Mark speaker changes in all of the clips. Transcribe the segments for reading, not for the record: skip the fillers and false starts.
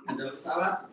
Speaker 1: Ada pesawat.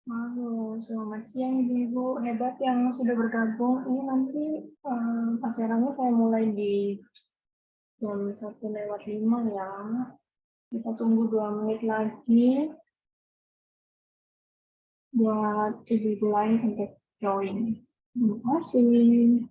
Speaker 2: Halo, selamat siang Ibu. Hebat yang sudah bergabung. Ini nanti acaranya saya mulai di jam 1:05 ya. Kita tunggu 2 menit lagi buat ibu-ibu lain untuk join. Terima kasih.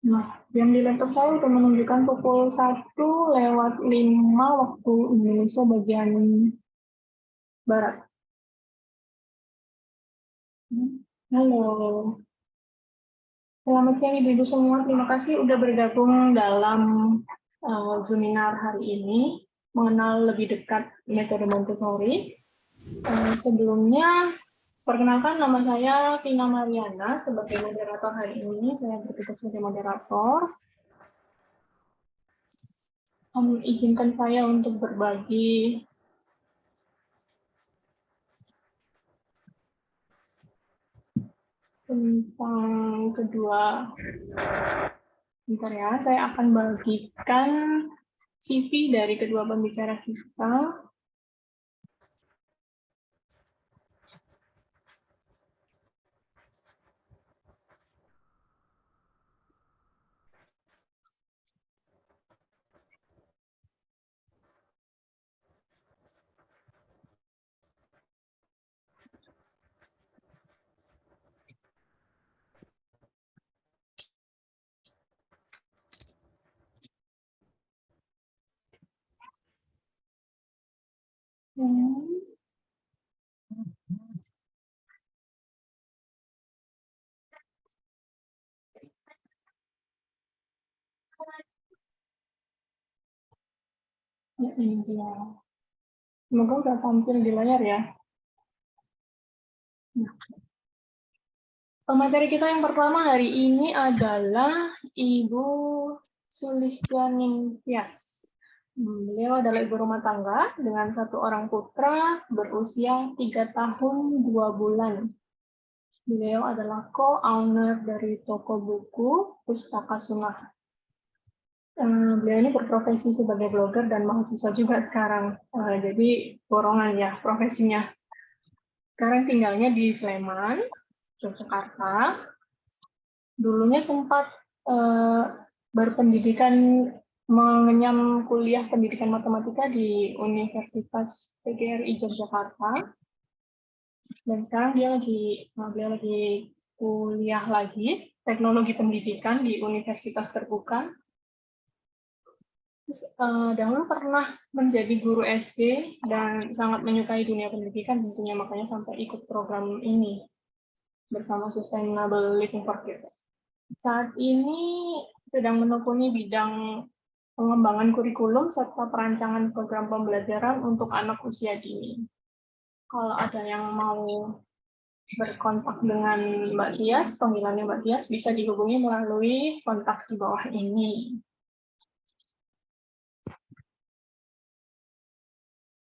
Speaker 2: Nah, yang di laptop saya sudah menunjukkan pukul 1:05 waktu Indonesia bagian Barat. Halo. Selamat siang Ibu-Ibu semua, terima kasih sudah bergabung dalam seminar hari ini, mengenal lebih dekat metode Montessori. Sebelumnya, perkenalkan nama saya Vina Mariana, sebagai moderator hari ini, saya bertugas sebagai moderator. Izinkan saya untuk berbagi tentang kedua. Bentar ya, saya akan bagikan CV dari kedua pembicara kita. Ya, ini dia. Semoga sudah tampil di layar ya. Nah, pemateri kita yang pertama hari ini adalah Ibu Sulistianing Tias. Beliau adalah ibu rumah tangga dengan 1 orang putra berusia 3 tahun 2 bulan. Beliau adalah co-owner dari toko buku Pustaka Sunnah. Beliau ini berprofesi sebagai blogger dan mahasiswa juga sekarang. Jadi borongan ya profesinya. Sekarang tinggalnya di Sleman, Yogyakarta. Dulunya sempat berpendidikan mengenyam kuliah pendidikan matematika di Universitas PGRI Yogyakarta. Dan sekarang beliau lagi kuliah lagi teknologi pendidikan di Universitas Terbuka. Terus, dahulu pernah menjadi guru SD dan sangat menyukai dunia pendidikan tentunya, makanya sampai ikut program ini bersama Sustainable Living for Kids. Saat ini sedang menekuni bidang pengembangan kurikulum serta perancangan program pembelajaran untuk anak usia dini. Kalau ada yang mau berkontak dengan Mbak Tias, panggilannya Mbak Tias, bisa dihubungi melalui kontak di bawah ini.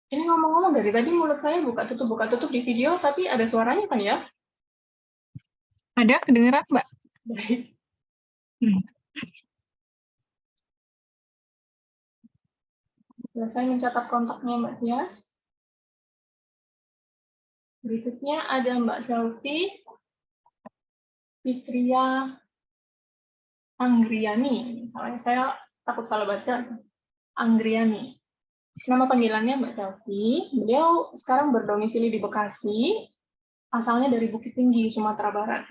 Speaker 2: Ini ngomong-ngomong dari tadi mulut saya buka tutup di video, tapi ada suaranya kan ya?
Speaker 1: Ada, kedengeran, Mbak?
Speaker 2: Baik. Saya mencatat kontaknya Mbak Tias. Berikutnya ada Mbak Selvi Fitria Anggriani. Saya takut salah baca. Anggriani. Nama panggilannya Mbak Selvi. Beliau sekarang berdomisili di Bekasi, asalnya dari Bukit Tinggi, Sumatera Barat.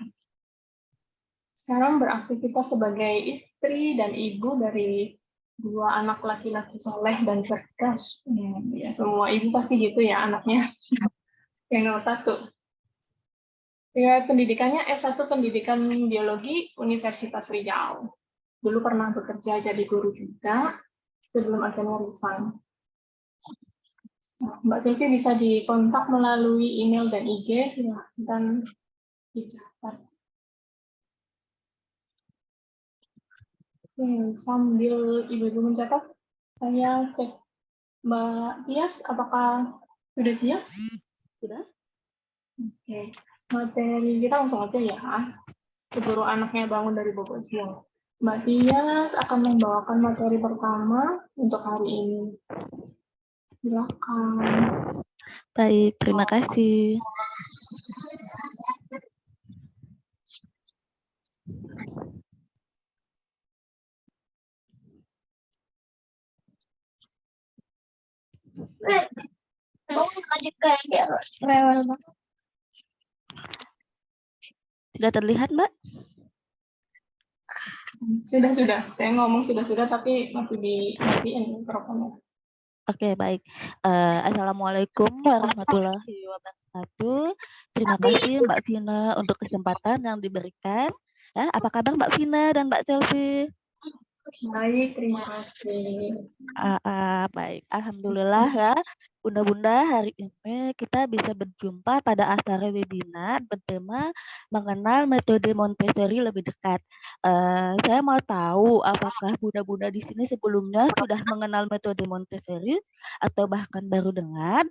Speaker 2: Sekarang beraktivitas sebagai istri dan ibu dari 2 anak laki-laki soleh dan cerdas. Ya, semua ibu pasti gitu ya anaknya. Yang nomor 1. Riwayat pendidikannya S1 Pendidikan Biologi Universitas Riau. Dulu pernah bekerja jadi guru juga, sebelum akhirnya resign. Nah, Mbak Silvi bisa dikontak melalui email dan IG, silahkan dicatat. Sambil Ibu-Ibu mencatat, saya cek Mbak Tias, apakah sudah siap? Sudah? Oke, materi kita langsung aja ya. Keburu anaknya bangun dari bobo siang. Mbak Tias akan membawakan materi pertama untuk hari ini. Silakan.
Speaker 3: Baik, terima kasih. Sudah terlihat, Mbak?
Speaker 2: Sudah. Saya ngomong sudah, tapi masih dimatiin mikrofonnya.
Speaker 3: Oke, baik. Assalamualaikum warahmatullahi wabarakatuh. Terima kasih Mbak Vina untuk kesempatan yang diberikan. Ya, apa kabar Mbak Vina dan Mbak Selvi?
Speaker 2: Baik, terima kasih.
Speaker 3: Baik, alhamdulillah ya. Bunda-bunda, hari ini kita bisa berjumpa pada acara webinar bertema mengenal metode Montessori lebih dekat. Saya mau tahu apakah bunda-bunda di sini sebelumnya sudah mengenal metode Montessori atau bahkan baru dengar?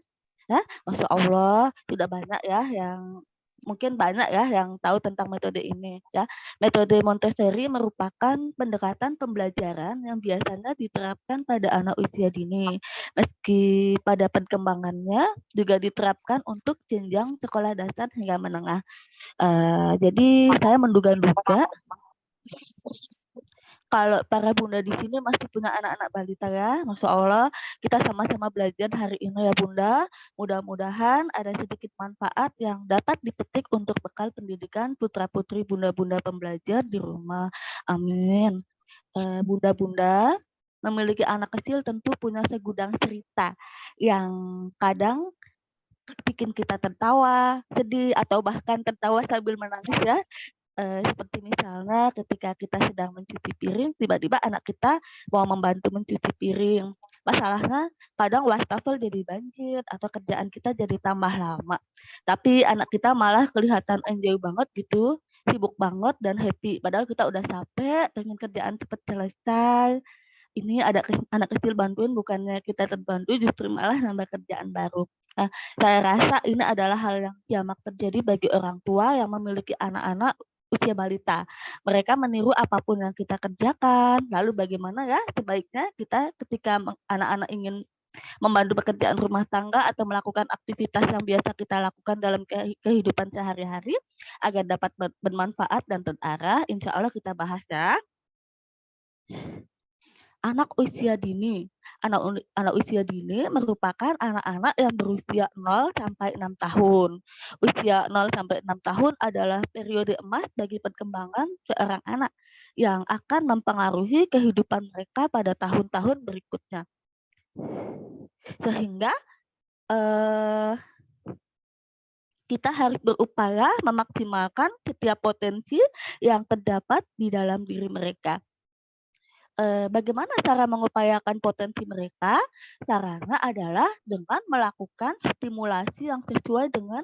Speaker 3: Ya, Masya Allah, sudah banyak ya yang mungkin banyak ya yang tahu tentang metode ini ya. Metode Montessori merupakan pendekatan pembelajaran yang biasanya diterapkan pada anak usia dini. Meski pada perkembangannya juga diterapkan untuk jenjang sekolah dasar hingga menengah. Jadi saya menduga-duga kalau para bunda di sini masih punya anak-anak balita ya, Masya Allah, kita sama-sama belajar hari ini ya bunda. Mudah-mudahan ada sedikit manfaat yang dapat dipetik untuk bekal pendidikan putra-putri bunda-bunda pembelajar di rumah. Amin. Bunda-bunda memiliki anak kecil tentu punya segudang cerita yang kadang bikin kita tertawa, sedih, atau bahkan tertawa sambil menangis ya. Seperti misalnya ketika kita sedang mencuci piring, tiba-tiba anak kita mau membantu mencuci piring. Masalahnya kadang wastafel jadi banjir atau kerjaan kita jadi tambah lama. Tapi anak kita malah kelihatan enjoy banget gitu, sibuk banget dan happy. Padahal kita udah capek, pengen kerjaan cepat selesai. Ini ada anak kecil bantuin, bukannya kita terbantu, justru malah nambah kerjaan baru. Nah, saya rasa ini adalah hal yang jamak terjadi bagi orang tua yang memiliki anak-anak usia balita. Mereka meniru apapun yang kita kerjakan. Lalu bagaimana ya sebaiknya kita ketika anak-anak ingin membantu pekerjaan rumah tangga atau melakukan aktivitas yang biasa kita lakukan dalam kehidupan sehari-hari agar dapat bermanfaat dan terarah. Insya Allah kita bahas ya. Anak usia dini. Anak usia dini merupakan anak-anak yang berusia 0 sampai 6 tahun. Usia 0 sampai 6 tahun adalah periode emas bagi perkembangan seorang anak yang akan mempengaruhi kehidupan mereka pada tahun-tahun berikutnya. Sehingga kita harus berupaya memaksimalkan setiap potensi yang terdapat di dalam diri mereka. Bagaimana cara mengupayakan potensi mereka? Caranya adalah dengan melakukan stimulasi yang sesuai dengan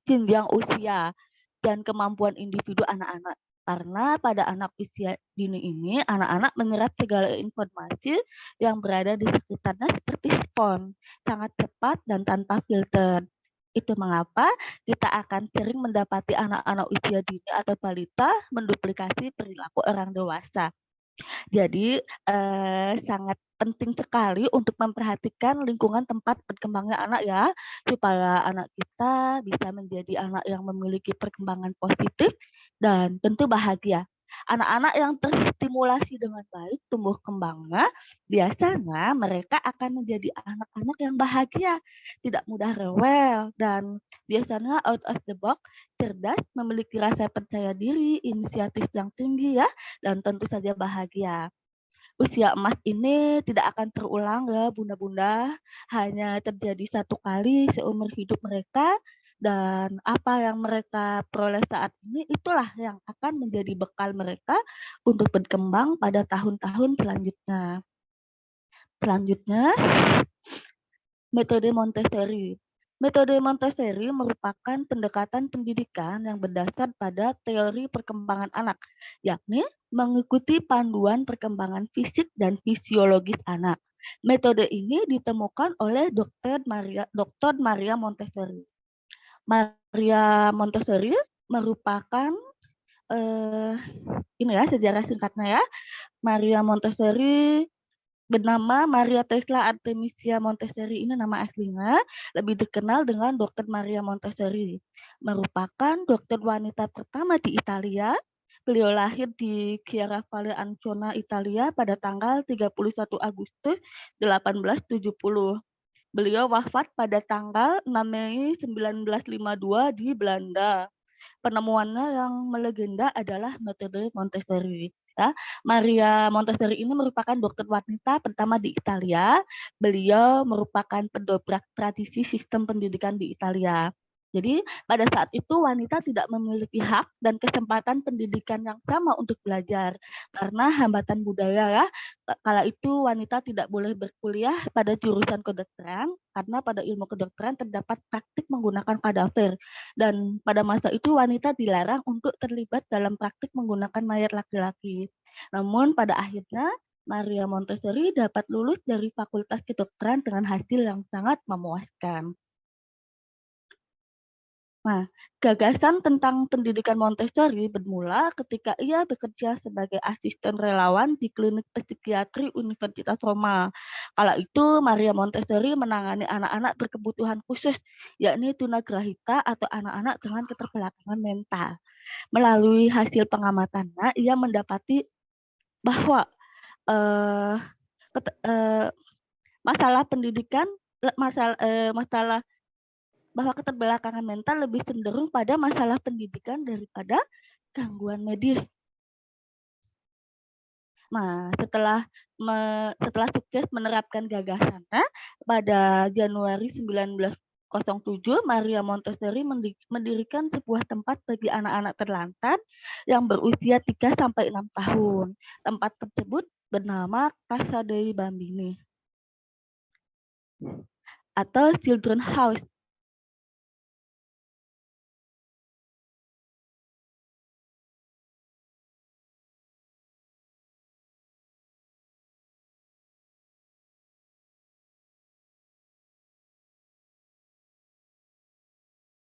Speaker 3: jenjang usia dan kemampuan individu anak-anak. Karena pada anak usia dini ini, anak-anak menyerap segala informasi yang berada di sekitarnya seperti spons, sangat cepat dan tanpa filter. Itu mengapa kita akan sering mendapati anak-anak usia dini atau balita menduplikasi perilaku orang dewasa. Jadi sangat penting sekali untuk memperhatikan lingkungan tempat berkembangnya anak ya, supaya anak kita bisa menjadi anak yang memiliki perkembangan positif dan tentu bahagia. Anak-anak yang terstimulasi dengan baik tumbuh kembangnya, biasanya mereka akan menjadi anak-anak yang bahagia, tidak mudah rewel, dan biasanya out of the box, cerdas, memiliki rasa percaya diri, inisiatif yang tinggi ya, dan tentu saja bahagia. Usia emas ini tidak akan terulang ya bunda-bunda, hanya terjadi satu kali seumur hidup mereka, dan apa yang mereka peroleh saat ini itulah yang akan menjadi bekal mereka untuk berkembang pada tahun-tahun selanjutnya. Selanjutnya, metode Montessori. Metode Montessori merupakan pendekatan pendidikan yang berdasar pada teori perkembangan anak, yakni mengikuti panduan perkembangan fisik dan fisiologis anak. Metode ini ditemukan oleh Dr. Maria Montessori. Maria Montessori merupakan ini ya sejarah singkatnya ya. Maria Montessori bernama Maria Tesla Artemisia Montessori, ini nama aslinya, lebih dikenal dengan Dr. Maria Montessori. Merupakan dokter wanita pertama di Italia. Beliau lahir di Chiaravalle Ancona, Italia pada tanggal 31 Agustus 1870. Beliau wafat pada tanggal 6 Mei 1952 di Belanda. Penemuannya yang melegenda adalah metode Montessori. Ya. Maria Montessori ini merupakan dokter wanita pertama di Italia. Beliau merupakan pendobrak tradisi sistem pendidikan di Italia. Jadi pada saat itu wanita tidak memiliki hak dan kesempatan pendidikan yang sama untuk belajar karena hambatan budaya ya. Kala itu wanita tidak boleh berkuliah pada jurusan kedokteran karena pada ilmu kedokteran terdapat praktik menggunakan kadaver, dan pada masa itu wanita dilarang untuk terlibat dalam praktik menggunakan mayat laki-laki. Namun pada akhirnya Maria Montessori dapat lulus dari Fakultas Kedokteran dengan hasil yang sangat memuaskan. Nah, gagasan tentang pendidikan Montessori bermula ketika ia bekerja sebagai asisten relawan di klinik psikiatri Universitas Roma. Kala itu, Maria Montessori menangani anak-anak berkebutuhan khusus, yakni tunagrahita atau anak-anak dengan keterbelakangan mental. Melalui hasil pengamatannya, ia mendapati bahwa eh, masalah pendidikan, masalah bahwa keterbelakangan mental lebih cenderung pada masalah pendidikan daripada gangguan medis. Nah, setelah sukses menerapkan gagasannya, pada Januari 1907, Maria Montessori mendirikan sebuah tempat bagi anak-anak terlantar yang berusia 3-6 tahun. Tempat tersebut bernama Casa dei Bambini atau Children House.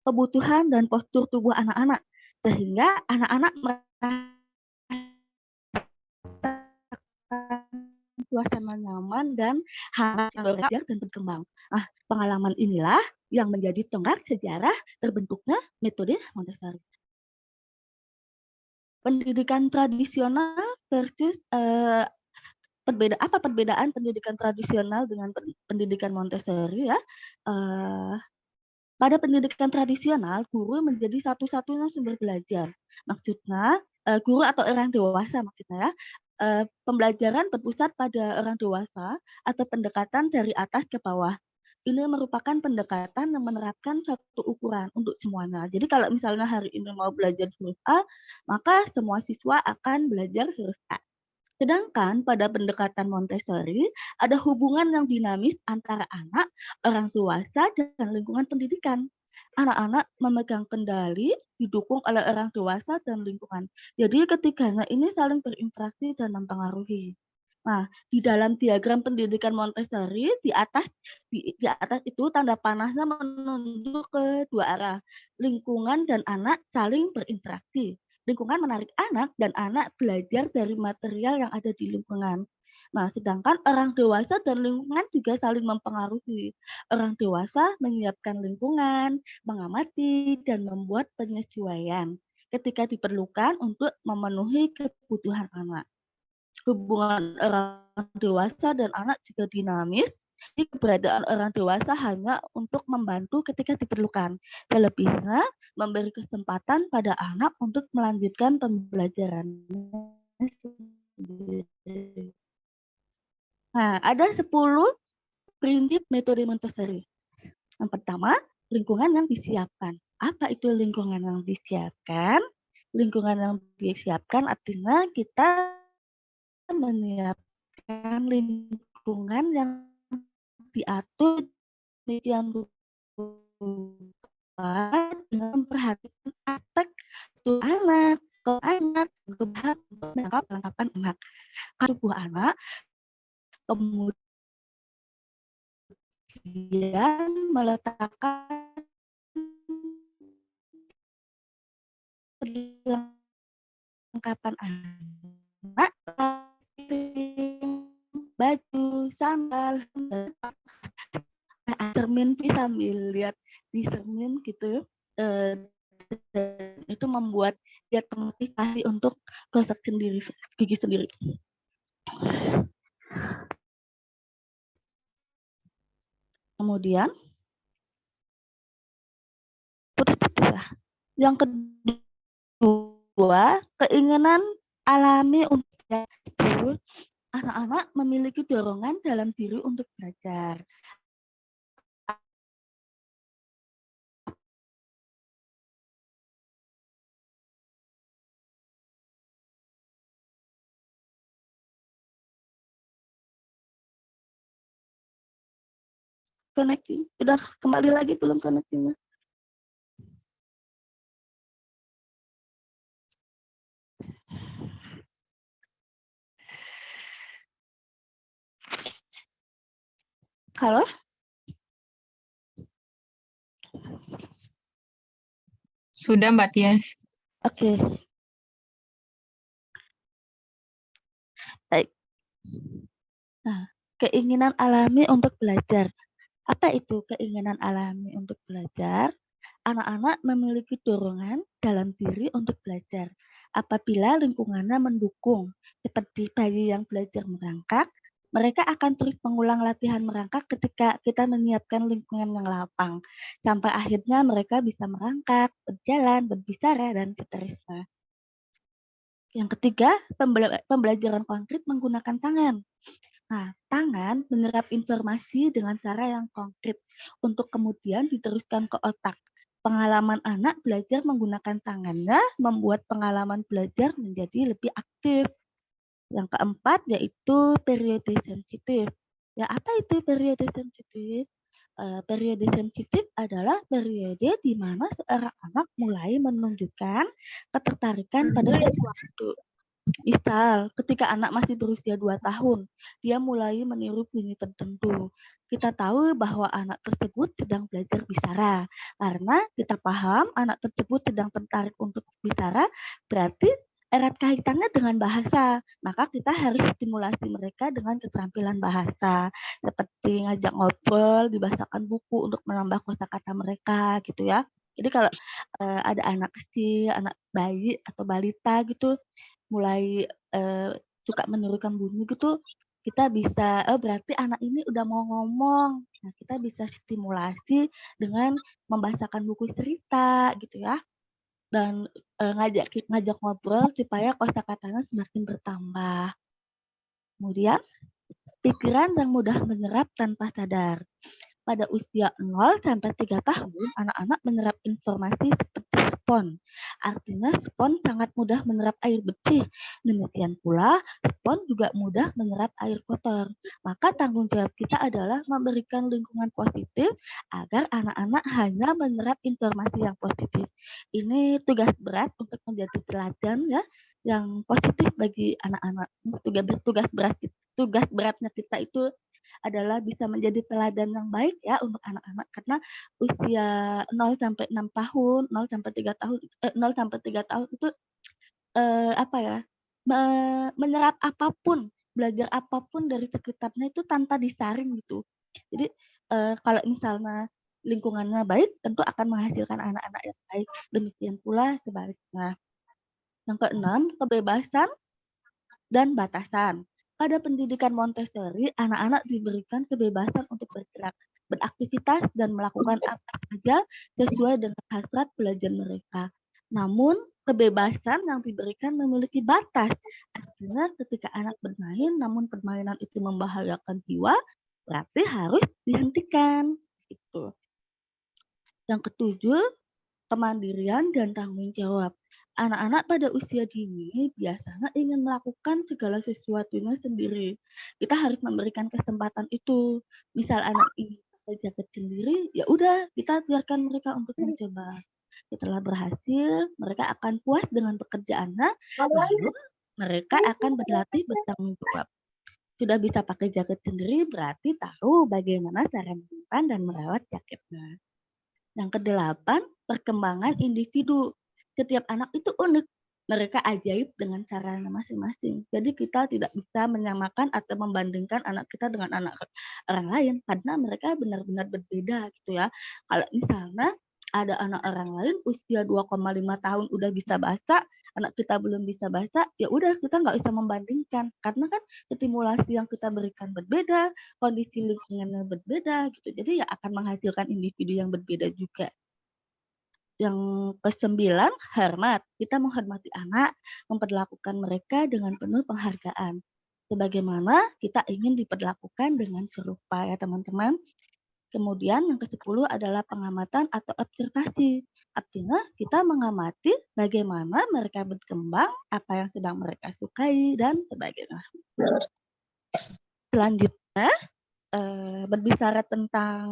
Speaker 3: Kebutuhan dan postur tubuh anak-anak, sehingga anak-anak merasakan suasana nyaman dan hangat yang belajar dan berkembang. Nah, pengalaman inilah yang menjadi tonggak sejarah terbentuknya metode Montessori. Pendidikan tradisional versus perbedaan pendidikan tradisional dengan pendidikan Montessori ya. Pada pendidikan tradisional, guru menjadi satu-satunya sumber belajar. Maksudnya, guru atau orang dewasa maksudnya ya, pembelajaran berpusat pada orang dewasa atau pendekatan dari atas ke bawah. Ini merupakan pendekatan yang menerapkan satu ukuran untuk semuanya. Jadi kalau misalnya hari ini mau belajar huruf A, maka semua siswa akan belajar huruf A. Sedangkan pada pendekatan Montessori, ada hubungan yang dinamis antara anak, orang dewasa, dan lingkungan pendidikan. Anak-anak memegang kendali, didukung oleh orang dewasa dan lingkungan. Jadi ketiganya ini saling berinteraksi dan mempengaruhi. Nah, di dalam diagram pendidikan Montessori, di atas itu tanda panahnya menunjuk ke dua arah. Lingkungan dan anak saling berinteraksi. Lingkungan menarik anak dan anak belajar dari material yang ada di lingkungan. Nah, sedangkan orang dewasa dan lingkungan juga saling mempengaruhi. Orang dewasa menyiapkan lingkungan, mengamati, dan membuat penyesuaian ketika diperlukan untuk memenuhi kebutuhan anak. Hubungan orang dewasa dan anak juga dinamis. Jadi keberadaan orang dewasa hanya untuk membantu ketika diperlukan. Selebihnya memberi kesempatan pada anak untuk melanjutkan pembelajarannya sendiri. Nah, ada 10 prinsip metode Montessori. Yang pertama, lingkungan yang disiapkan. Apa itu lingkungan yang disiapkan? Lingkungan yang disiapkan artinya kita menyiapkan lingkungan yang diatur sedemikian rupa dengan memperhatikan aspek anak, kebutuhan untuk menangkap perlengkapan anak. Tubuh anak, kemudian meletakkan perlengkapan anak, baju, sandal, cermin sambil lihat di cermin gitu. Itu membuat dia termotivasi untuk gosok sendiri, gigi sendiri. Kemudian yang kedua, keinginan alami untuk anak-anak memiliki dorongan dalam diri untuk belajar. Connecting, udah kembali lagi belum connectingnya? Halo?
Speaker 1: Sudah, Mbak Tias.
Speaker 3: Oke, baik. Nah, keinginan alami untuk belajar. Apa itu keinginan alami untuk belajar? Anak-anak memiliki dorongan dalam diri untuk belajar. Apabila lingkungannya mendukung, seperti bayi yang belajar merangkak, mereka akan terus mengulang latihan merangkak ketika kita menyiapkan lingkungan yang lapang. Sampai akhirnya mereka bisa merangkak, berjalan, berbicara, dan seterusnya. Yang ketiga, pembelajaran konkret menggunakan tangan. Nah, tangan menyerap informasi dengan cara yang konkret untuk kemudian diteruskan ke otak. Pengalaman anak belajar menggunakan tangannya membuat pengalaman belajar menjadi lebih aktif. Yang keempat yaitu periode sensitif. Ya, apa itu periode sensitif? Periode sensitif adalah periode di mana seorang anak mulai menunjukkan ketertarikan pada sesuatu. Misal, ketika anak masih berusia 2 tahun, dia mulai meniru bunyi tertentu. Kita tahu bahwa anak tersebut sedang belajar bicara. Karena kita paham anak tersebut sedang tertarik untuk bicara, berarti erat kaitannya dengan bahasa. Maka kita harus stimulasi mereka dengan keterampilan bahasa. Seperti ngajak ngobrol, dibacakan buku untuk menambah kosakata mereka gitu ya. Jadi kalau ada anak kecil, anak bayi atau balita gitu, mulai suka menirukan bunyi gitu, kita bisa, oh berarti anak ini udah mau ngomong. Nah, kita bisa stimulasi dengan membacakan buku cerita gitu ya. Dan ngajak ngobrol supaya kosakatanya semakin bertambah. Kemudian, pikiran yang mudah menyerap tanpa sadar. Pada usia 0 sampai 3 tahun, anak-anak menyerap informasi seperti spons. Artinya spons sangat mudah menyerap air bersih. Demikian pula, spons juga mudah menyerap air kotor. Maka tanggung jawab kita adalah memberikan lingkungan positif agar anak-anak hanya menyerap informasi yang positif. Ini tugas berat untuk menjadi teladan ya, yang positif bagi anak-anak. Tugas beratnya kita itu adalah bisa menjadi teladan yang baik ya untuk anak-anak, karena usia 0 sampai 6 tahun, 0 sampai 3 tahun 0 sampai 3 tahun itu apa ya, menyerap apapun, belajar apapun dari sekitarnya itu tanpa disaring gitu. Jadi kalau misalnya lingkungannya baik, tentu akan menghasilkan anak-anak yang baik. Demikian pula sebaliknya. Yang keenam, kebebasan dan batasan. Pada pendidikan Montessori, anak-anak diberikan kebebasan untuk bergerak, beraktivitas, dan melakukan apa saja sesuai dengan hasrat belajar mereka. Namun, kebebasan yang diberikan memiliki batas. Artinya, ketika anak bermain, namun permainan itu membahayakan jiwa, berarti harus dihentikan. Gitu. Yang ketujuh, kemandirian dan tanggung jawab. Anak-anak pada usia dini biasanya ingin melakukan segala sesuatunya sendiri. Kita harus memberikan kesempatan itu. Misal anak ingin pakai jaket sendiri, ya udah kita biarkan mereka untuk mencoba. Setelah berhasil, mereka akan puas dengan pekerjaannya, lalu mereka akan berlatih bertanggung jawab. Sudah bisa pakai jaket sendiri, berarti tahu bagaimana cara menyimpan dan merawat jaketnya. Yang kedelapan, perkembangan individu. Setiap anak itu unik. Mereka ajaib dengan caranya masing-masing. Jadi kita tidak bisa menyamakan atau membandingkan anak kita dengan anak orang lain karena mereka benar-benar berbeda gitu ya. Kalau misalnya ada anak orang lain usia 2,5 tahun udah bisa bahasa, anak kita belum bisa bahasa, ya udah kita nggak bisa membandingkan karena kan stimulasi yang kita berikan berbeda, kondisi lingkungannya berbeda gitu. Jadi ya akan menghasilkan individu yang berbeda juga. Yang ke-9, hormat. Kita menghormati anak, memperlakukan mereka dengan penuh penghargaan. Sebagaimana kita ingin diperlakukan dengan serupa ya teman-teman. Kemudian yang ke-10 adalah pengamatan atau observasi. Artinya kita mengamati bagaimana mereka berkembang, apa yang sedang mereka sukai, dan sebagainya. Selanjutnya, berbicara tentang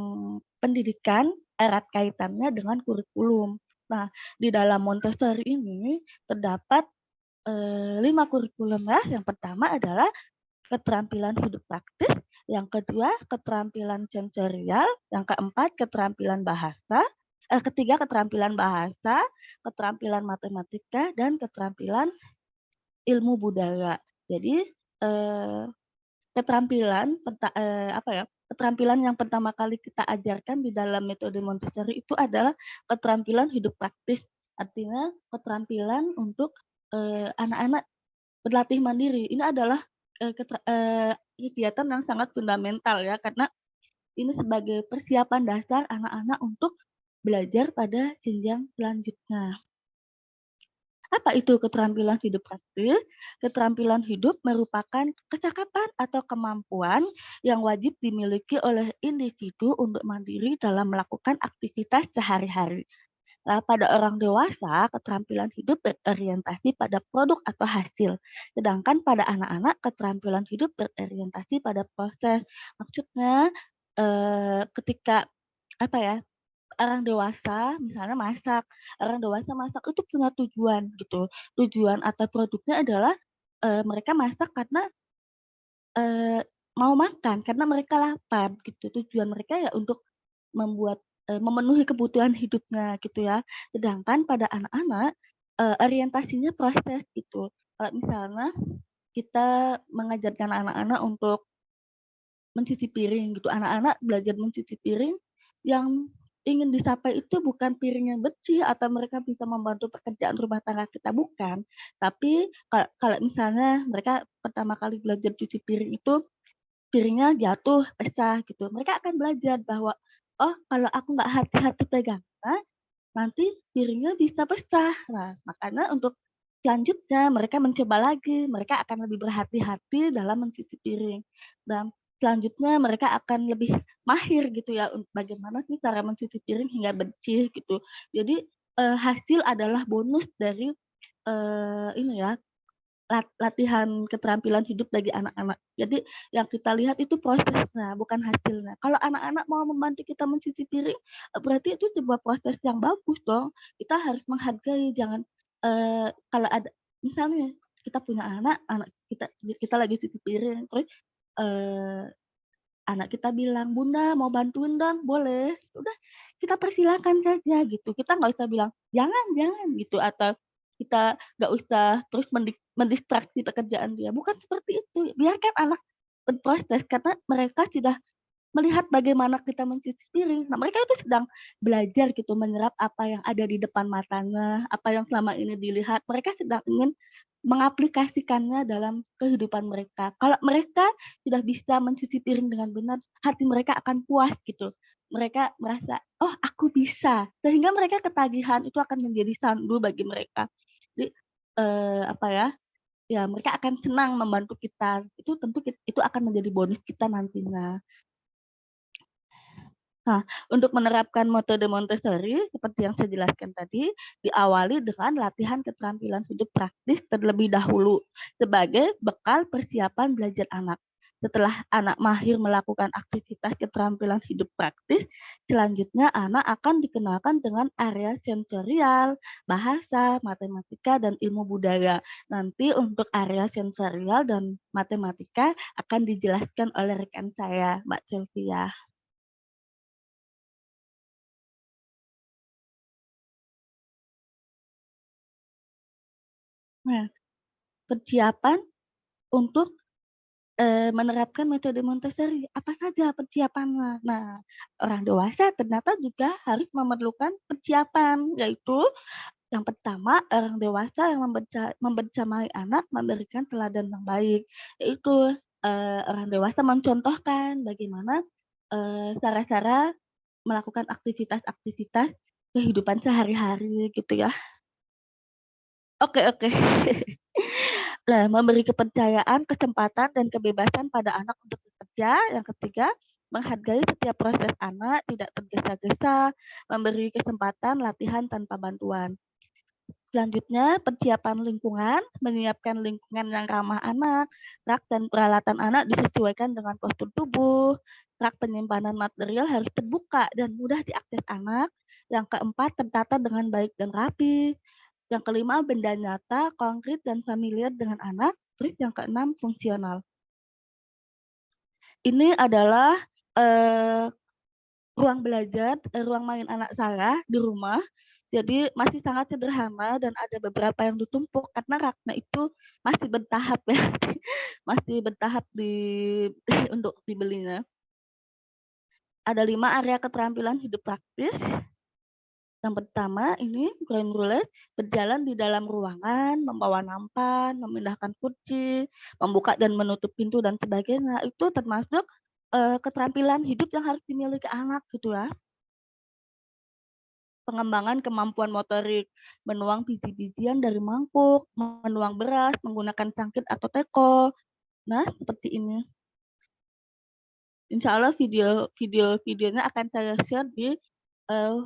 Speaker 3: pendidikan, erat kaitannya dengan kurikulum. Nah, di dalam Montessori ini terdapat 5 kurikulum ya. Yang pertama adalah keterampilan hidup praktis, yang kedua keterampilan sensorial, yang keempat keterampilan bahasa, ketiga keterampilan bahasa, keterampilan matematika, dan keterampilan ilmu budaya. Jadi keterampilan yang pertama kali kita ajarkan di dalam metode Montessori itu adalah keterampilan hidup praktis. Artinya keterampilan untuk anak-anak berlatih mandiri. Ini adalah kegiatan yang sangat fundamental ya, karena ini sebagai persiapan dasar anak-anak untuk belajar pada jenjang selanjutnya. Apa itu keterampilan hidup praktis? Keterampilan hidup merupakan kecakapan atau kemampuan yang wajib dimiliki oleh individu untuk mandiri dalam melakukan aktivitas sehari-hari. Nah, pada orang dewasa, keterampilan hidup berorientasi pada produk atau hasil. Sedangkan pada anak-anak, keterampilan hidup berorientasi pada proses. Maksudnya, ketika orang dewasa misalnya masak, orang dewasa masak itu punya tujuan gitu. Tujuan atau produknya adalah, mereka masak karena, mau makan, karena mereka lapar gitu. Tujuan mereka ya untuk memenuhi kebutuhan hidupnya gitu ya. Sedangkan pada anak-anak, orientasinya proses gitu. Kalau misalnya kita mengajarkan anak-anak untuk mencuci piring gitu, anak-anak belajar mencuci piring, yang ingin dicapai itu bukan piring yang bersih atau mereka bisa membantu pekerjaan rumah tangga kita, bukan. Tapi kalau misalnya mereka pertama kali belajar cuci piring itu, piringnya jatuh, pecah gitu, mereka akan belajar bahwa, "Oh, kalau aku nggak hati-hati pegangnya, nanti piringnya bisa pecah." Nah, makanya untuk selanjutnya mereka mencoba lagi, mereka akan lebih berhati-hati dalam mencuci piring. Dan selanjutnya mereka akan lebih mahir gitu ya, bagaimana sih cara mencuci piring hingga bersih gitu. Jadi, hasil adalah bonus dari, ini ya, latihan keterampilan hidup bagi anak-anak. Jadi yang kita lihat itu prosesnya, bukan hasilnya. Kalau anak-anak mau membantu kita mencuci piring, berarti itu sebuah proses yang bagus dong. Kita harus menghargai, jangan, kalau ada misalnya kita punya anak, anak kita lagi cuci piring, terus, eee, anak kita bilang, "Bunda mau bantuin dong, boleh?" Udah kita persilakan saja gitu. Kita nggak usah bilang, "Jangan jangan," gitu, atau kita nggak usah terus mendistraksi pekerjaan dia, bukan seperti itu. Biarkan anak berproses karena mereka sudah melihat bagaimana kita mencuci piring. Nah, mereka itu sedang belajar gitu, menyerap apa yang ada di depan matanya, apa yang selama ini dilihat. Mereka sedang ingin mengaplikasikannya dalam kehidupan mereka. Kalau mereka sudah bisa mencuci piring dengan benar, hati mereka akan puas gitu. Mereka merasa, "Oh, aku bisa." Sehingga mereka ketagihan, itu akan menjadi sandu bagi mereka. Jadi, apa ya, ya mereka akan senang membantu kita. Itu tentu itu akan menjadi bonus kita nantinya. Nah, untuk menerapkan metode Montessori seperti yang saya jelaskan tadi, diawali dengan latihan keterampilan hidup praktis terlebih dahulu sebagai bekal persiapan belajar anak. Setelah anak mahir melakukan aktivitas keterampilan hidup praktis, selanjutnya anak akan dikenalkan dengan area sensorial, bahasa, matematika, dan ilmu budaya. Nanti untuk area sensorial dan matematika akan dijelaskan oleh rekan saya, Mbak Sylvia. Nah, persiapan untuk, menerapkan metode Montessori, apa saja persiapannya? Nah, orang dewasa ternyata juga harus memerlukan persiapan, yaitu yang pertama, orang dewasa yang membersamai anak memberikan teladan yang baik, yaitu, orang dewasa mencontohkan bagaimana, cara-cara melakukan aktivitas-aktivitas kehidupan sehari-hari gitu ya. Oke oke. Nah, memberi kepercayaan, kesempatan, dan kebebasan pada anak untuk bekerja. Yang ketiga, menghargai setiap proses anak, tidak tergesa-gesa, memberi kesempatan latihan tanpa bantuan. Selanjutnya, persiapan lingkungan, menyiapkan lingkungan yang ramah anak, rak dan peralatan anak disesuaikan dengan postur tubuh, rak penyimpanan material harus terbuka dan mudah diakses anak. Yang keempat, tertata dengan baik dan rapi. Yang kelima, benda nyata, konkret, dan familiar dengan anak. Terus yang keenam, fungsional. Ini adalah, ruang belajar, ruang main anak saya di rumah. Jadi masih sangat sederhana dan ada beberapa yang ditumpuk karena raknya itu masih bertahap ya, masih bertahap untuk dibelinya. Ada 5 area keterampilan hidup praktis. Yang pertama ini ground rules, berjalan di dalam ruangan, membawa nampan, memindahkan kursi, membuka dan menutup pintu dan sebagainya. Itu termasuk keterampilan hidup yang harus dimiliki anak gitu ya. Pengembangan kemampuan motorik, menuang biji-bijian dari mangkuk, menuang beras, menggunakan cangkir atau teko. Nah, seperti ini. Insya Allah videonya akan saya share di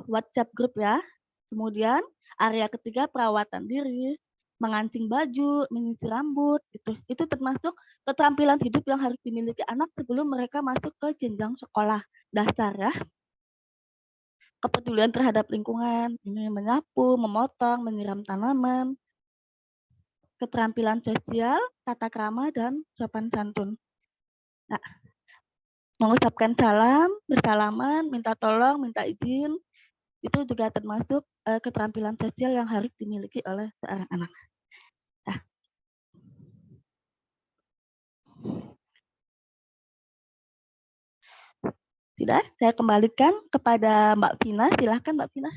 Speaker 3: WhatsApp grup ya. Kemudian area ketiga perawatan diri, mengancing baju, menyisir rambut, itu termasuk keterampilan hidup yang harus dimiliki anak sebelum mereka masuk ke jenjang sekolah dasar ya. Kepedulian terhadap lingkungan, ini menyapu, memotong, menyiram tanaman, keterampilan sosial, tata krama, dan sopan santun. Nah, mengucapkan salam, bersalaman, minta tolong, minta izin, itu juga termasuk keterampilan sosial yang harus dimiliki oleh seorang anak. Nah. Sudah, saya kembalikan kepada Mbak Vina. Silahkan Mbak Vina.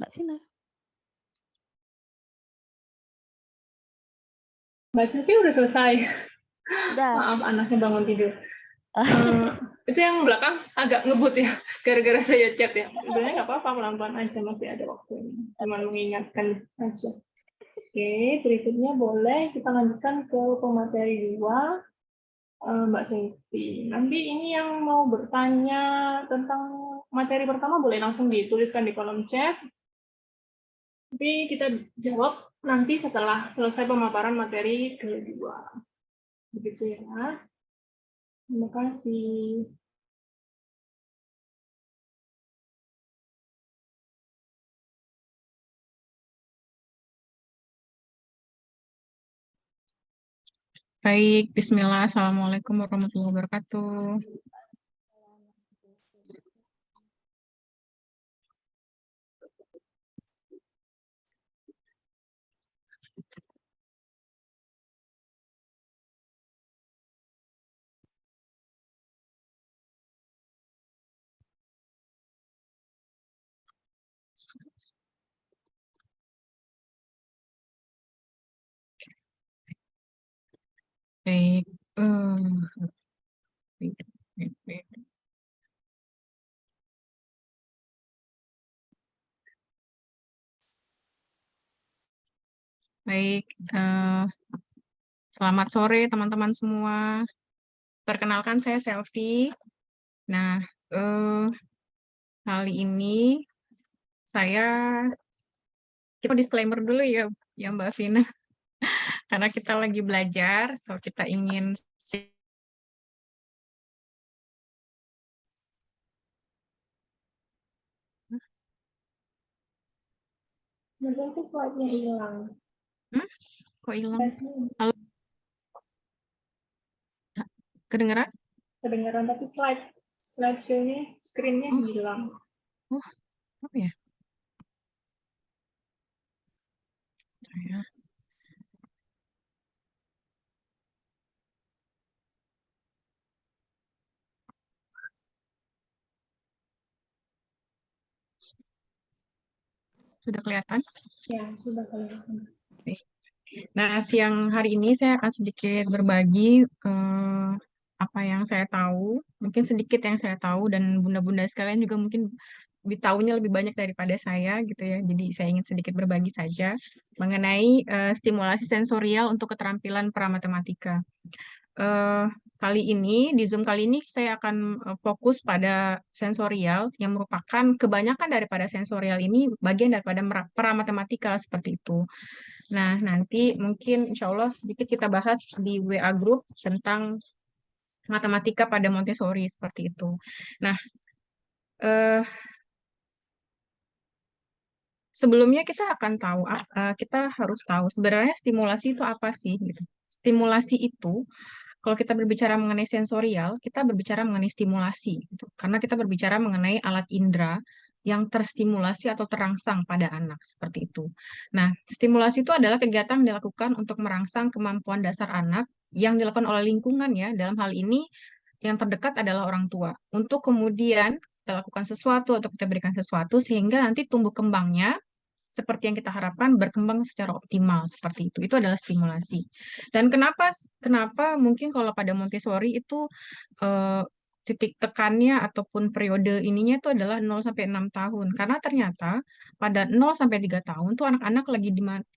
Speaker 3: Mbak Vina.
Speaker 2: Mbak Silvi udah selesai.
Speaker 3: Sudah.
Speaker 2: Maaf, anaknya bangun tidur. Itu yang belakang agak ngebut ya, gara-gara saya chat ya. Sebenarnya nggak apa-apa, pelan-pelan aja, masih ada waktunya. Cuma mengingatkan aja. Oke, berikutnya boleh kita lanjutkan ke pemateri 2, Mbak Silvi. Nanti ini yang mau bertanya tentang materi pertama boleh langsung dituliskan di kolom chat. Tapi kita jawab nanti setelah selesai pemaparan materi kedua. Begitu ya. Terima kasih.
Speaker 1: Baik, bismillah. Assalamualaikum warahmatullahi wabarakatuh. Baik. Baik, selamat sore teman-teman semua. Perkenalkan saya Selvi. Nah, kali ini kita disclaimer dulu ya Mbak Vina. Karena kita lagi belajar, so kita ingin
Speaker 2: Masa sih slide-nya hilang?
Speaker 1: Kok hilang? Halo? Kedengeran?
Speaker 2: Kedengeran, tapi slide show-nya, screen-nya hilang.
Speaker 1: Oh, apa ya? Sudah kelihatan?
Speaker 2: Ya, sudah kelihatan.
Speaker 1: Nah, siang hari ini saya akan sedikit berbagi apa yang saya tahu, mungkin sedikit yang saya tahu, dan bunda-bunda sekalian juga mungkin tahunya lebih banyak daripada saya gitu ya. Jadi saya ingin sedikit berbagi saja mengenai stimulasi sensorial untuk keterampilan pramatematika. Kali ini di Zoom kali ini saya akan fokus pada sensorial yang merupakan kebanyakan daripada sensorial ini bagian daripada pramatematika seperti itu. Nah, nanti mungkin insya Allah sedikit kita bahas di WA Group tentang matematika pada Montessori seperti itu. Nah, eh, sebelumnya kita akan tahu, kita harus tahu sebenarnya stimulasi itu apa sih gitu. Stimulasi itu, kalau kita berbicara mengenai sensorial, kita berbicara mengenai stimulasi gitu. Karena kita berbicara mengenai alat indera yang terstimulasi atau terangsang pada anak seperti itu. Nah, stimulasi itu adalah kegiatan yang dilakukan untuk merangsang kemampuan dasar anak yang dilakukan oleh lingkungan ya. Dalam hal ini yang terdekat adalah orang tua. Untuk kemudian kita lakukan sesuatu atau kita berikan sesuatu sehingga nanti tumbuh kembangnya seperti yang kita harapkan berkembang secara optimal seperti itu. Itu adalah stimulasi. Dan kenapa kenapa mungkin kalau pada Montessori itu eh, titik tekannya ataupun periode ininya itu adalah 0 sampai 6 tahun. Karena ternyata pada 0 sampai 3 tahun tuh anak-anak lagi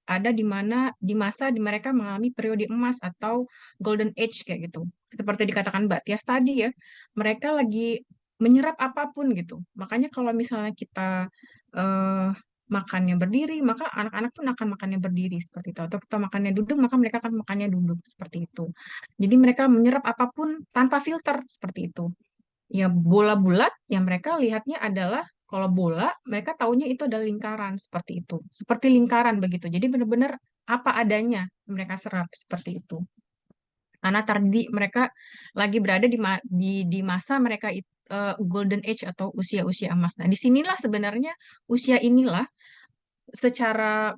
Speaker 1: ada di mana di masa di mereka mengalami periode emas atau golden age kayak gitu. Seperti dikatakan Mbak Tias tadi ya, mereka lagi menyerap apapun gitu. Makanya kalau misalnya kita eh, makannya berdiri, maka anak-anak pun akan makannya berdiri seperti itu. Atau kita makannya duduk, maka mereka akan makannya duduk seperti itu. Jadi mereka menyerap apapun tanpa filter seperti itu. Ya bola bulat, yang mereka lihatnya adalah kalau bola, mereka taunya itu adalah lingkaran seperti itu. Seperti lingkaran begitu. Jadi benar-benar apa adanya mereka serap seperti itu. Karena tadi mereka lagi berada di masa mereka golden age atau usia-usia emas. Nah, disinilah sebenarnya usia inilah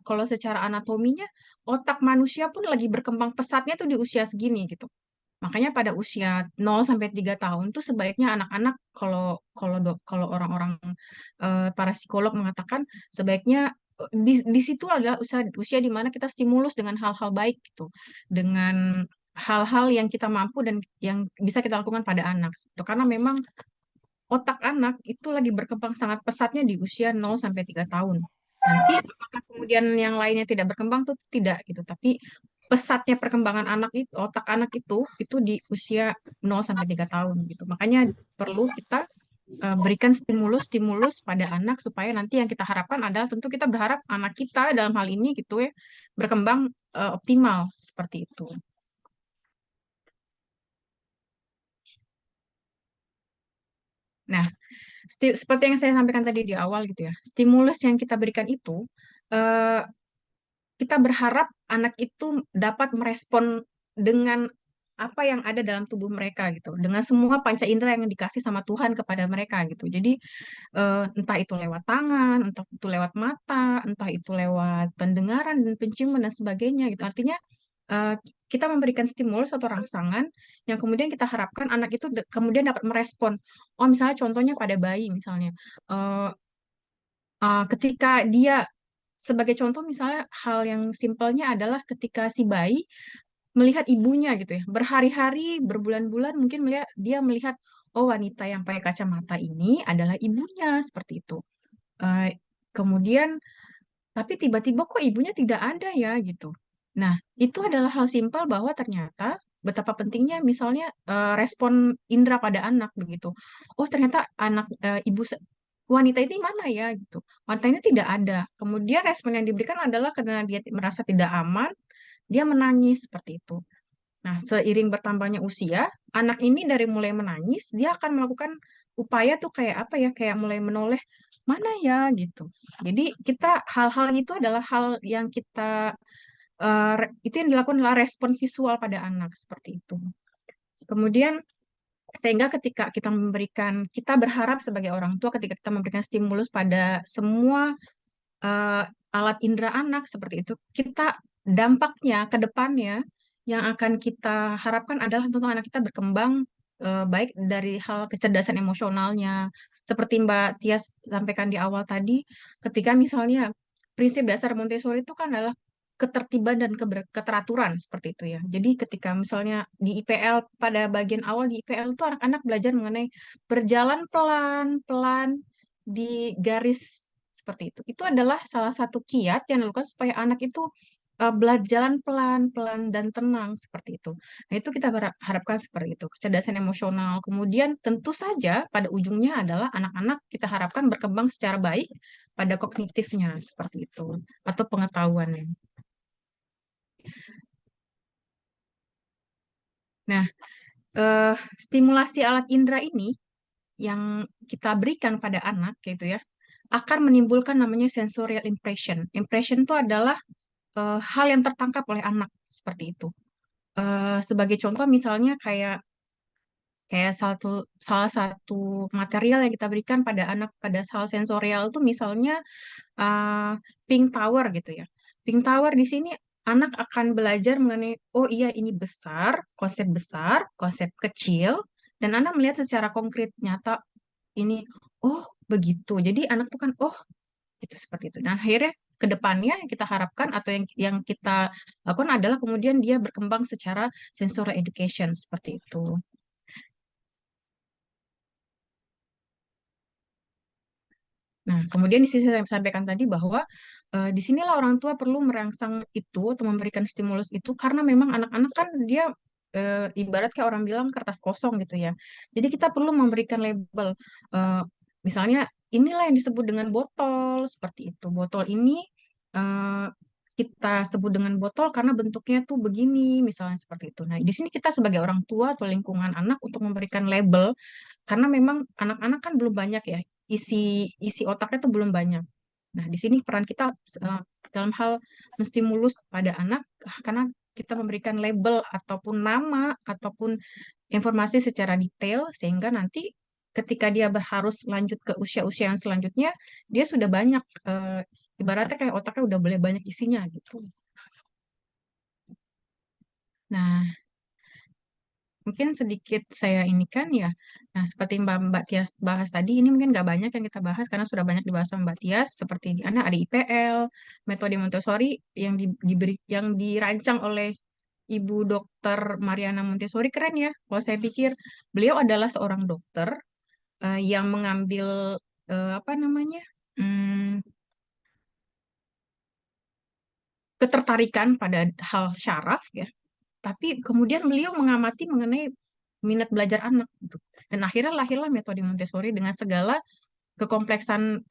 Speaker 1: kalau secara anatominya otak manusia pun lagi berkembang pesatnya tuh di usia segini gitu. Makanya pada usia 0 sampai 3 tahun tuh sebaiknya anak-anak kalau orang-orang para psikolog mengatakan sebaiknya di situ adalah usia di mana kita stimulus dengan hal-hal baik gitu. Dengan hal-hal yang kita mampu dan yang bisa kita lakukan pada anak. Gitu. Karena memang otak anak itu lagi berkembang sangat pesatnya di usia 0 sampai 3 tahun. Nanti apakah kemudian yang lainnya tidak berkembang tuh tidak gitu. Tapi pesatnya perkembangan anak itu, otak anak itu di usia 0 sampai 3 tahun gitu. Makanya perlu kita berikan stimulus-stimulus pada anak supaya nanti yang kita harapkan adalah tentu kita berharap anak kita dalam hal ini gitu ya berkembang optimal seperti itu. Nah, seperti yang saya sampaikan tadi di awal gitu ya, stimulus yang kita berikan itu eh, kita berharap anak itu dapat merespon dengan apa yang ada dalam tubuh mereka gitu, dengan semua panca indera yang dikasih sama Tuhan kepada mereka gitu. Jadi entah itu lewat tangan, entah itu lewat mata, entah itu lewat pendengaran dan penciuman dan sebagainya gitu. Artinya eh, kita memberikan stimulus atau rangsangan yang kemudian kita harapkan anak itu kemudian dapat merespon. Oh, misalnya contohnya pada bayi misalnya. Eh, ketika dia sebagai contoh misalnya hal yang simpelnya adalah ketika si bayi melihat ibunya gitu ya berhari-hari berbulan-bulan mungkin melihat oh wanita yang pakai kacamata ini adalah ibunya seperti itu. Eh, kemudian tapi tiba-tiba kok ibunya tidak ada ya gitu. Nah, itu adalah hal simpel bahwa ternyata betapa pentingnya misalnya respon indera pada anak begitu. Oh, ternyata wanita ini mana ya gitu. Wanita ini tidak ada. Kemudian respon yang diberikan adalah karena dia merasa tidak aman, dia menangis seperti itu. Nah, seiring bertambahnya usia, anak ini dari mulai menangis, dia akan melakukan upaya tuh kayak apa ya, kayak mulai menoleh, mana ya gitu. Jadi hal-hal itu adalah hal yang itu yang dilakukan adalah respon visual pada anak seperti itu. Kemudian sehingga ketika kita berharap sebagai orang tua ketika kita memberikan stimulus pada semua eh, alat indera anak seperti itu, dampaknya ke depannya yang akan kita harapkan adalah tentu anak kita berkembang baik dari hal kecerdasan emosionalnya, seperti Mbak Tias sampaikan di awal tadi, ketika misalnya prinsip dasar Montessori itu kan adalah ketertiban dan keteraturan seperti itu ya. Jadi ketika misalnya di IPL pada bagian awal di IPL itu anak-anak belajar mengenai berjalan pelan-pelan di garis seperti itu. Itu adalah salah satu kiat yang dilakukan supaya anak itu belajar jalan pelan-pelan dan tenang seperti itu. Nah, itu kita harapkan seperti itu, kecerdasan emosional. Kemudian tentu saja pada ujungnya adalah anak-anak kita harapkan berkembang secara baik pada kognitifnya seperti itu atau pengetahuannya. Nah, stimulasi alat indera ini yang kita berikan pada anak gitu ya akan menimbulkan namanya sensorial impression. Impression itu adalah hal yang tertangkap oleh anak seperti itu. Sebagai contoh misalnya kayak kayak salah satu material yang kita berikan pada anak pada hal sensorial itu misalnya uh, pink tower gitu ya. Pink tower di sini anak akan belajar mengenai oh iya ini besar, konsep kecil dan anak melihat secara konkret nyata ini oh begitu. Jadi anak tuh kan oh itu seperti itu. Dan akhirnya ke depannya yang kita harapkan atau yang kita lakukan adalah kemudian dia berkembang secara sensory education seperti itu. Nah, kemudian di sisi saya sampaikan tadi bahwa disinilah orang tua perlu merangsang itu atau memberikan stimulus itu karena memang anak-anak kan dia ibarat kayak orang bilang kertas kosong gitu ya. Jadi kita perlu memberikan label, eh, misalnya inilah yang disebut dengan botol seperti itu. Botol ini eh, kita sebut dengan botol karena bentuknya tuh begini, misalnya seperti itu. Nah, di sini kita sebagai orang tua atau lingkungan anak untuk memberikan label karena memang anak-anak kan belum banyak ya isi isi otaknya tuh belum banyak. Nah, di sini peran kita eh, dalam hal menstimulus pada anak karena kita memberikan label ataupun nama ataupun informasi secara detail sehingga nanti ketika dia harus lanjut ke usia-usia yang selanjutnya dia sudah banyak ibaratnya kayak otaknya udah boleh banyak isinya gitu. Nah, mungkin sedikit saya ini kan ya. Nah, seperti Mbak Tias bahas tadi, ini mungkin nggak banyak yang kita bahas karena sudah banyak dibahas sama Mbak Tias. Seperti di ada IPL, metode Montessori yang diberi yang dirancang oleh Ibu Dokter Mariana Montessori keren ya. Kalau saya pikir beliau adalah seorang dokter yang mengambil apa namanya hmm, ketertarikan pada hal syaraf ya. Tapi kemudian beliau mengamati mengenai minat belajar anak gitu. Dan akhirnya lahirlah metode Montessori dengan segala kekompleksan.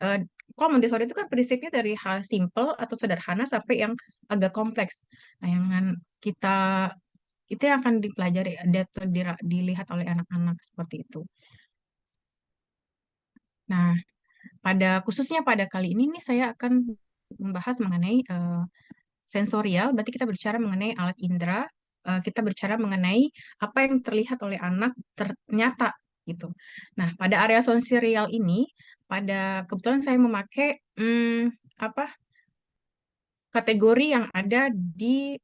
Speaker 1: Kalau Montessori itu kan prinsipnya dari hal simple atau sederhana sampai yang agak kompleks. Nah, yang kita itu yang akan dipelajari atau dilihat oleh anak-anak seperti itu. Nah, khususnya pada kali ini nih saya akan membahas mengenai sensorial, berarti kita berbicara mengenai alat indera, kita berbicara mengenai apa yang terlihat oleh anak ternyata gitu. Nah, pada area sensorial ini, kebetulan saya memakai apa kategori yang ada di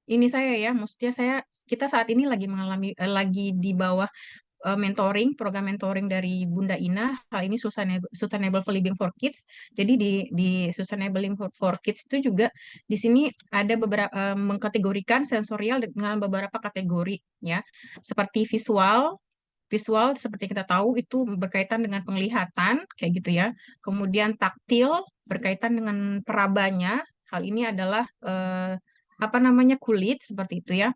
Speaker 1: ini saya ya, maksudnya kita saat ini lagi lagi di bawah program mentoring dari Bunda Ina. Hal ini Sustainable for Living for Kids. Jadi di Sustainable Living for Kids itu juga di sini ada beberapa mengkategorikan sensorial dengan beberapa kategori ya. Seperti visual. Visual seperti kita tahu itu berkaitan dengan penglihatan kayak gitu ya. Kemudian taktil berkaitan dengan perabanya. Hal ini adalah apa namanya kulit seperti itu ya.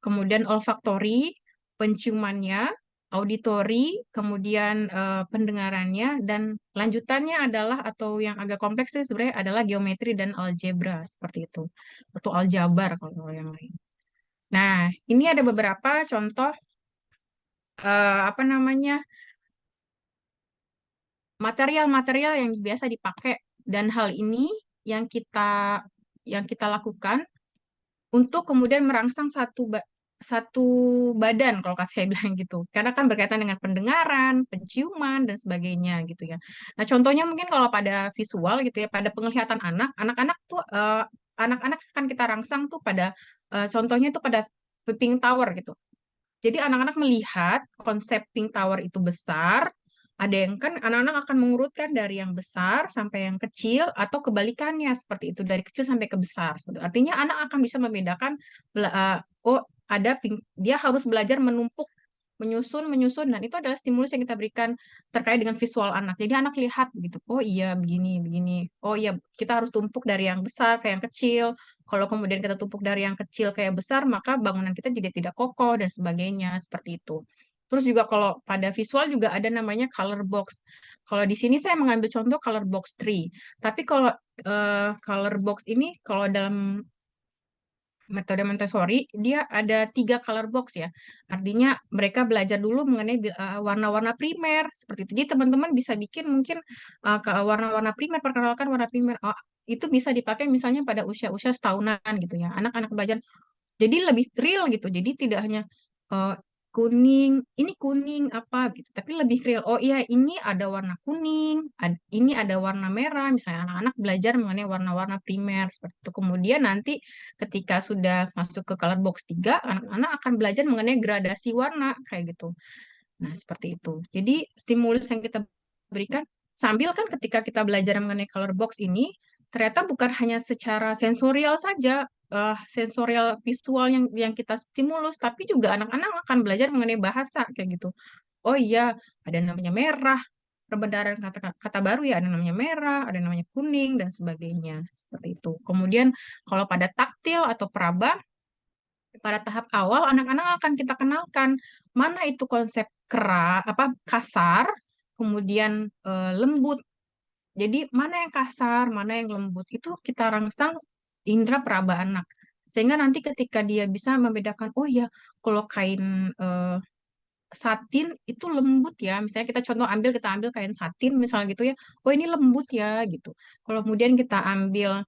Speaker 1: Kemudian olfaktori, penciumannya, auditori, kemudian pendengarannya, dan lanjutannya adalah atau yang agak kompleks itu sebenarnya adalah geometri dan algebra seperti itu, atau aljabar kalau yang lain. Nah, ini ada beberapa contoh apa namanya material-material yang biasa dipakai dan hal ini yang kita yang kita lakukan untuk kemudian merangsang satu badan kalau saya bilang gitu. Karena kan berkaitan dengan pendengaran, penciuman dan sebagainya gitu ya. Nah, contohnya mungkin kalau pada visual gitu ya, pada penglihatan anak-anak tuh anak-anak akan kita rangsang tuh pada contohnya tuh pada pink tower gitu. Jadi anak-anak melihat konsep pink tower itu besar, ada yang kan anak-anak akan mengurutkan dari yang besar sampai yang kecil atau kebalikannya seperti itu dari kecil sampai ke besar. Artinya anak akan bisa membedakan oh ada dia harus belajar menumpuk menyusun menyusun dan itu adalah stimulus yang kita berikan terkait dengan visual anak. Jadi anak lihat gitu. Oh iya begini begini. Oh iya kita harus tumpuk dari yang besar ke yang kecil. Kalau kemudian kita tumpuk dari yang kecil ke yang besar, maka bangunan kita jadi tidak kokoh dan sebagainya seperti itu. Terus juga kalau pada visual juga ada namanya color box. Kalau di sini saya mengambil contoh color box tree. Tapi kalau color box ini kalau dalam metode Montessori dia ada 3 color box ya. Artinya mereka belajar dulu mengenai warna-warna primer seperti itu. Jadi teman-teman bisa bikin mungkin ke warna-warna primer, perkenalkan warna primer. Oh, itu bisa dipakai misalnya pada usia-usia setahunan gitu ya. Anak-anak belajar jadi lebih real gitu. Jadi tidak hanya eh, kuning, ini kuning apa gitu, tapi lebih real. Oh iya, ini ada warna kuning, ini ada warna merah. Misalnya anak-anak belajar mengenai warna-warna primer seperti itu. Kemudian nanti ketika sudah masuk ke color box 3, anak-anak akan belajar mengenai gradasi warna kayak gitu. Nah, seperti itu. Jadi stimulus yang kita berikan sambil kan ketika kita belajar mengenai color box ini, ternyata bukan hanya secara sensorial saja, sensorial visual yang kita stimulus, tapi juga anak-anak akan belajar mengenai bahasa kayak gitu. Oh iya, ada namanya merah, perbendaharaan kata baru ya, ada namanya merah, ada namanya kuning dan sebagainya. Seperti itu. Kemudian kalau pada taktil atau peraba, pada tahap awal anak-anak akan kita kenalkan mana itu konsep kasar, kemudian lembut. Jadi mana yang kasar, mana yang lembut itu kita rangsang indera peraba anak. Sehingga nanti ketika dia bisa membedakan, oh ya, kalau kain satin itu lembut ya. Misalnya kita ambil kain satin misalnya gitu ya. Oh ini lembut ya gitu. Kalau kemudian kita ambil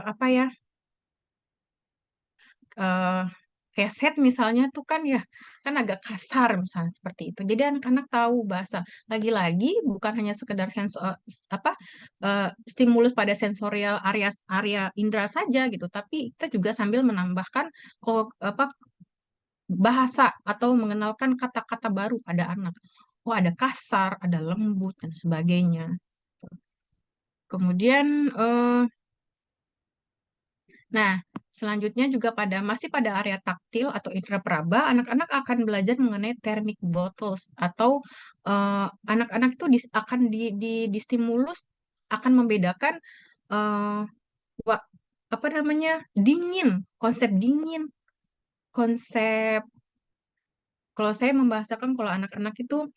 Speaker 1: apa ya? eh keset misalnya tuh kan ya kan agak kasar misalnya seperti itu. Jadi anak-anak tahu bahasa. Lagi-lagi bukan hanya sekedar apa stimulus pada sensorial area indera saja gitu, tapi kita juga sambil menambahkan apa bahasa atau mengenalkan kata-kata baru pada anak. Oh, ada kasar, ada lembut dan sebagainya. Kemudian nah, selanjutnya juga masih pada area taktil atau indera peraba, anak-anak akan belajar mengenai thermic bottles atau anak-anak itu akan distimulus akan membedakan eh, wa- apa namanya dingin, konsep kalau saya membahasakan kalau anak-anak itu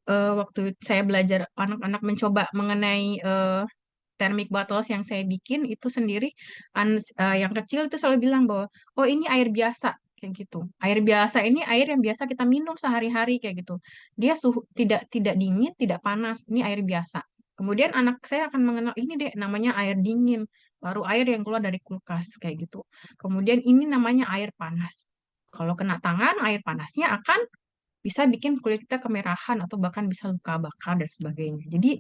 Speaker 1: waktu saya belajar anak-anak mencoba mengenai thermic bottles yang saya bikin itu sendiri yang kecil itu selalu bilang bahwa oh ini air biasa kayak gitu. Air biasa ini air yang biasa kita minum sehari-hari kayak gitu. Dia suhu tidak tidak dingin, tidak panas. Ini air biasa. Kemudian anak saya akan mengenal ini deh namanya air dingin, baru air yang keluar dari kulkas kayak gitu. Kemudian ini namanya air panas. Kalau kena tangan, air panasnya akan bisa bikin kulit kita kemerahan atau bahkan bisa luka bakar dan sebagainya. Jadi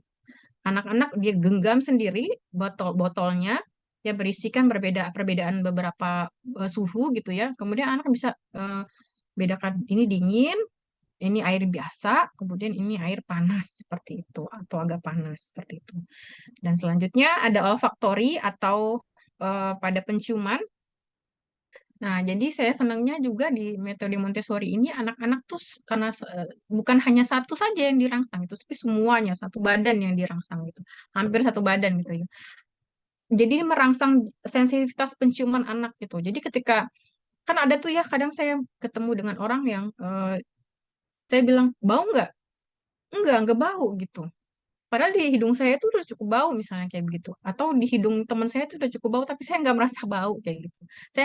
Speaker 1: anak-anak dia genggam sendiri botol-botolnya yang berisikan perbedaan beberapa suhu gitu ya. Kemudian anak bisa bedakan ini dingin, ini air biasa, kemudian ini air panas seperti itu atau agak panas seperti itu. Dan selanjutnya ada olfaktori atau pada penciuman. Nah, jadi saya senangnya juga di metode Montessori ini anak-anak tuh karena bukan hanya satu saja yang dirangsang itu, tapi semuanya satu badan yang dirangsang gitu, hampir satu badan gitu ya. Jadi merangsang sensitivitas penciuman anak gitu. Jadi ketika kan ada tuh ya kadang saya ketemu dengan orang yang saya bilang bau nggak? Enggak bau gitu. Padahal di hidung saya itu udah cukup bau misalnya kayak begitu. Atau di hidung teman saya itu udah cukup bau, tapi saya nggak merasa bau kayak gitu. Saya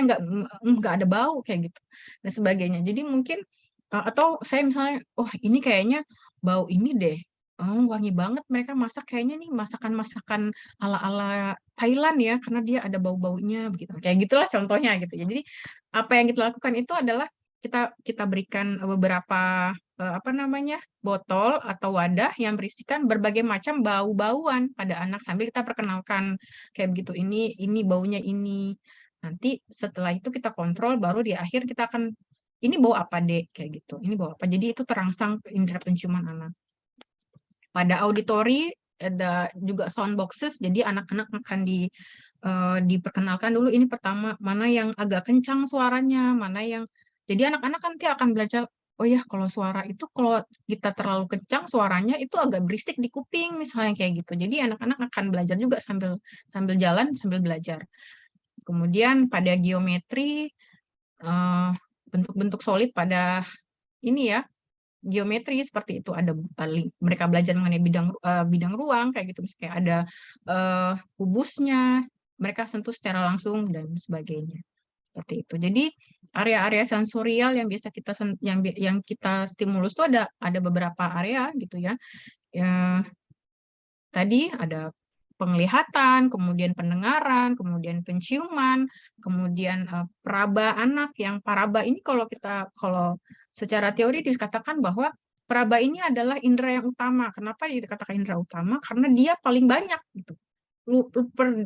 Speaker 1: nggak ada bau kayak gitu dan sebagainya. Jadi mungkin atau saya misalnya, oh ini kayaknya bau ini deh. Oh, wangi banget mereka masak kayaknya nih masakan-masakan ala-ala Thailand ya karena dia ada bau-baunya begitu. Kayak gitulah contohnya gitu ya. Jadi apa yang kita lakukan itu adalah kita kita berikan beberapa apa namanya botol atau wadah yang berisikan berbagai macam bau-bauan pada anak sambil kita perkenalkan kayak begitu ini baunya ini nanti setelah itu kita kontrol baru di akhir kita akan ini bau apa dek kayak gitu ini bau apa jadi itu terangsang ke indera penciuman anak pada auditori ada juga sound boxes jadi anak-anak akan diperkenalkan dulu ini pertama mana yang agak kencang suaranya mana yang jadi anak-anak nanti akan belajar oh ya kalau suara itu kalau kita terlalu kencang suaranya itu agak berisik di kuping misalnya kayak gitu jadi anak-anak akan belajar juga sambil sambil jalan sambil belajar kemudian pada geometri eh, bentuk-bentuk solid pada ini ya geometri seperti itu ada mereka belajar mengenai bidang ruang kayak gitu misalnya kayak ada kubusnya mereka sentuh secara langsung dan sebagainya seperti itu. Jadi area-area sensorial yang biasa kita yang kita stimulus tuh ada beberapa area gitu ya. Ya, tadi ada penglihatan, kemudian pendengaran, kemudian penciuman, kemudian peraba anak. Yang paraba ini kalau secara teori dikatakan bahwa peraba ini adalah indera yang utama. Kenapa dikatakan indera utama? Karena dia paling banyak gitu.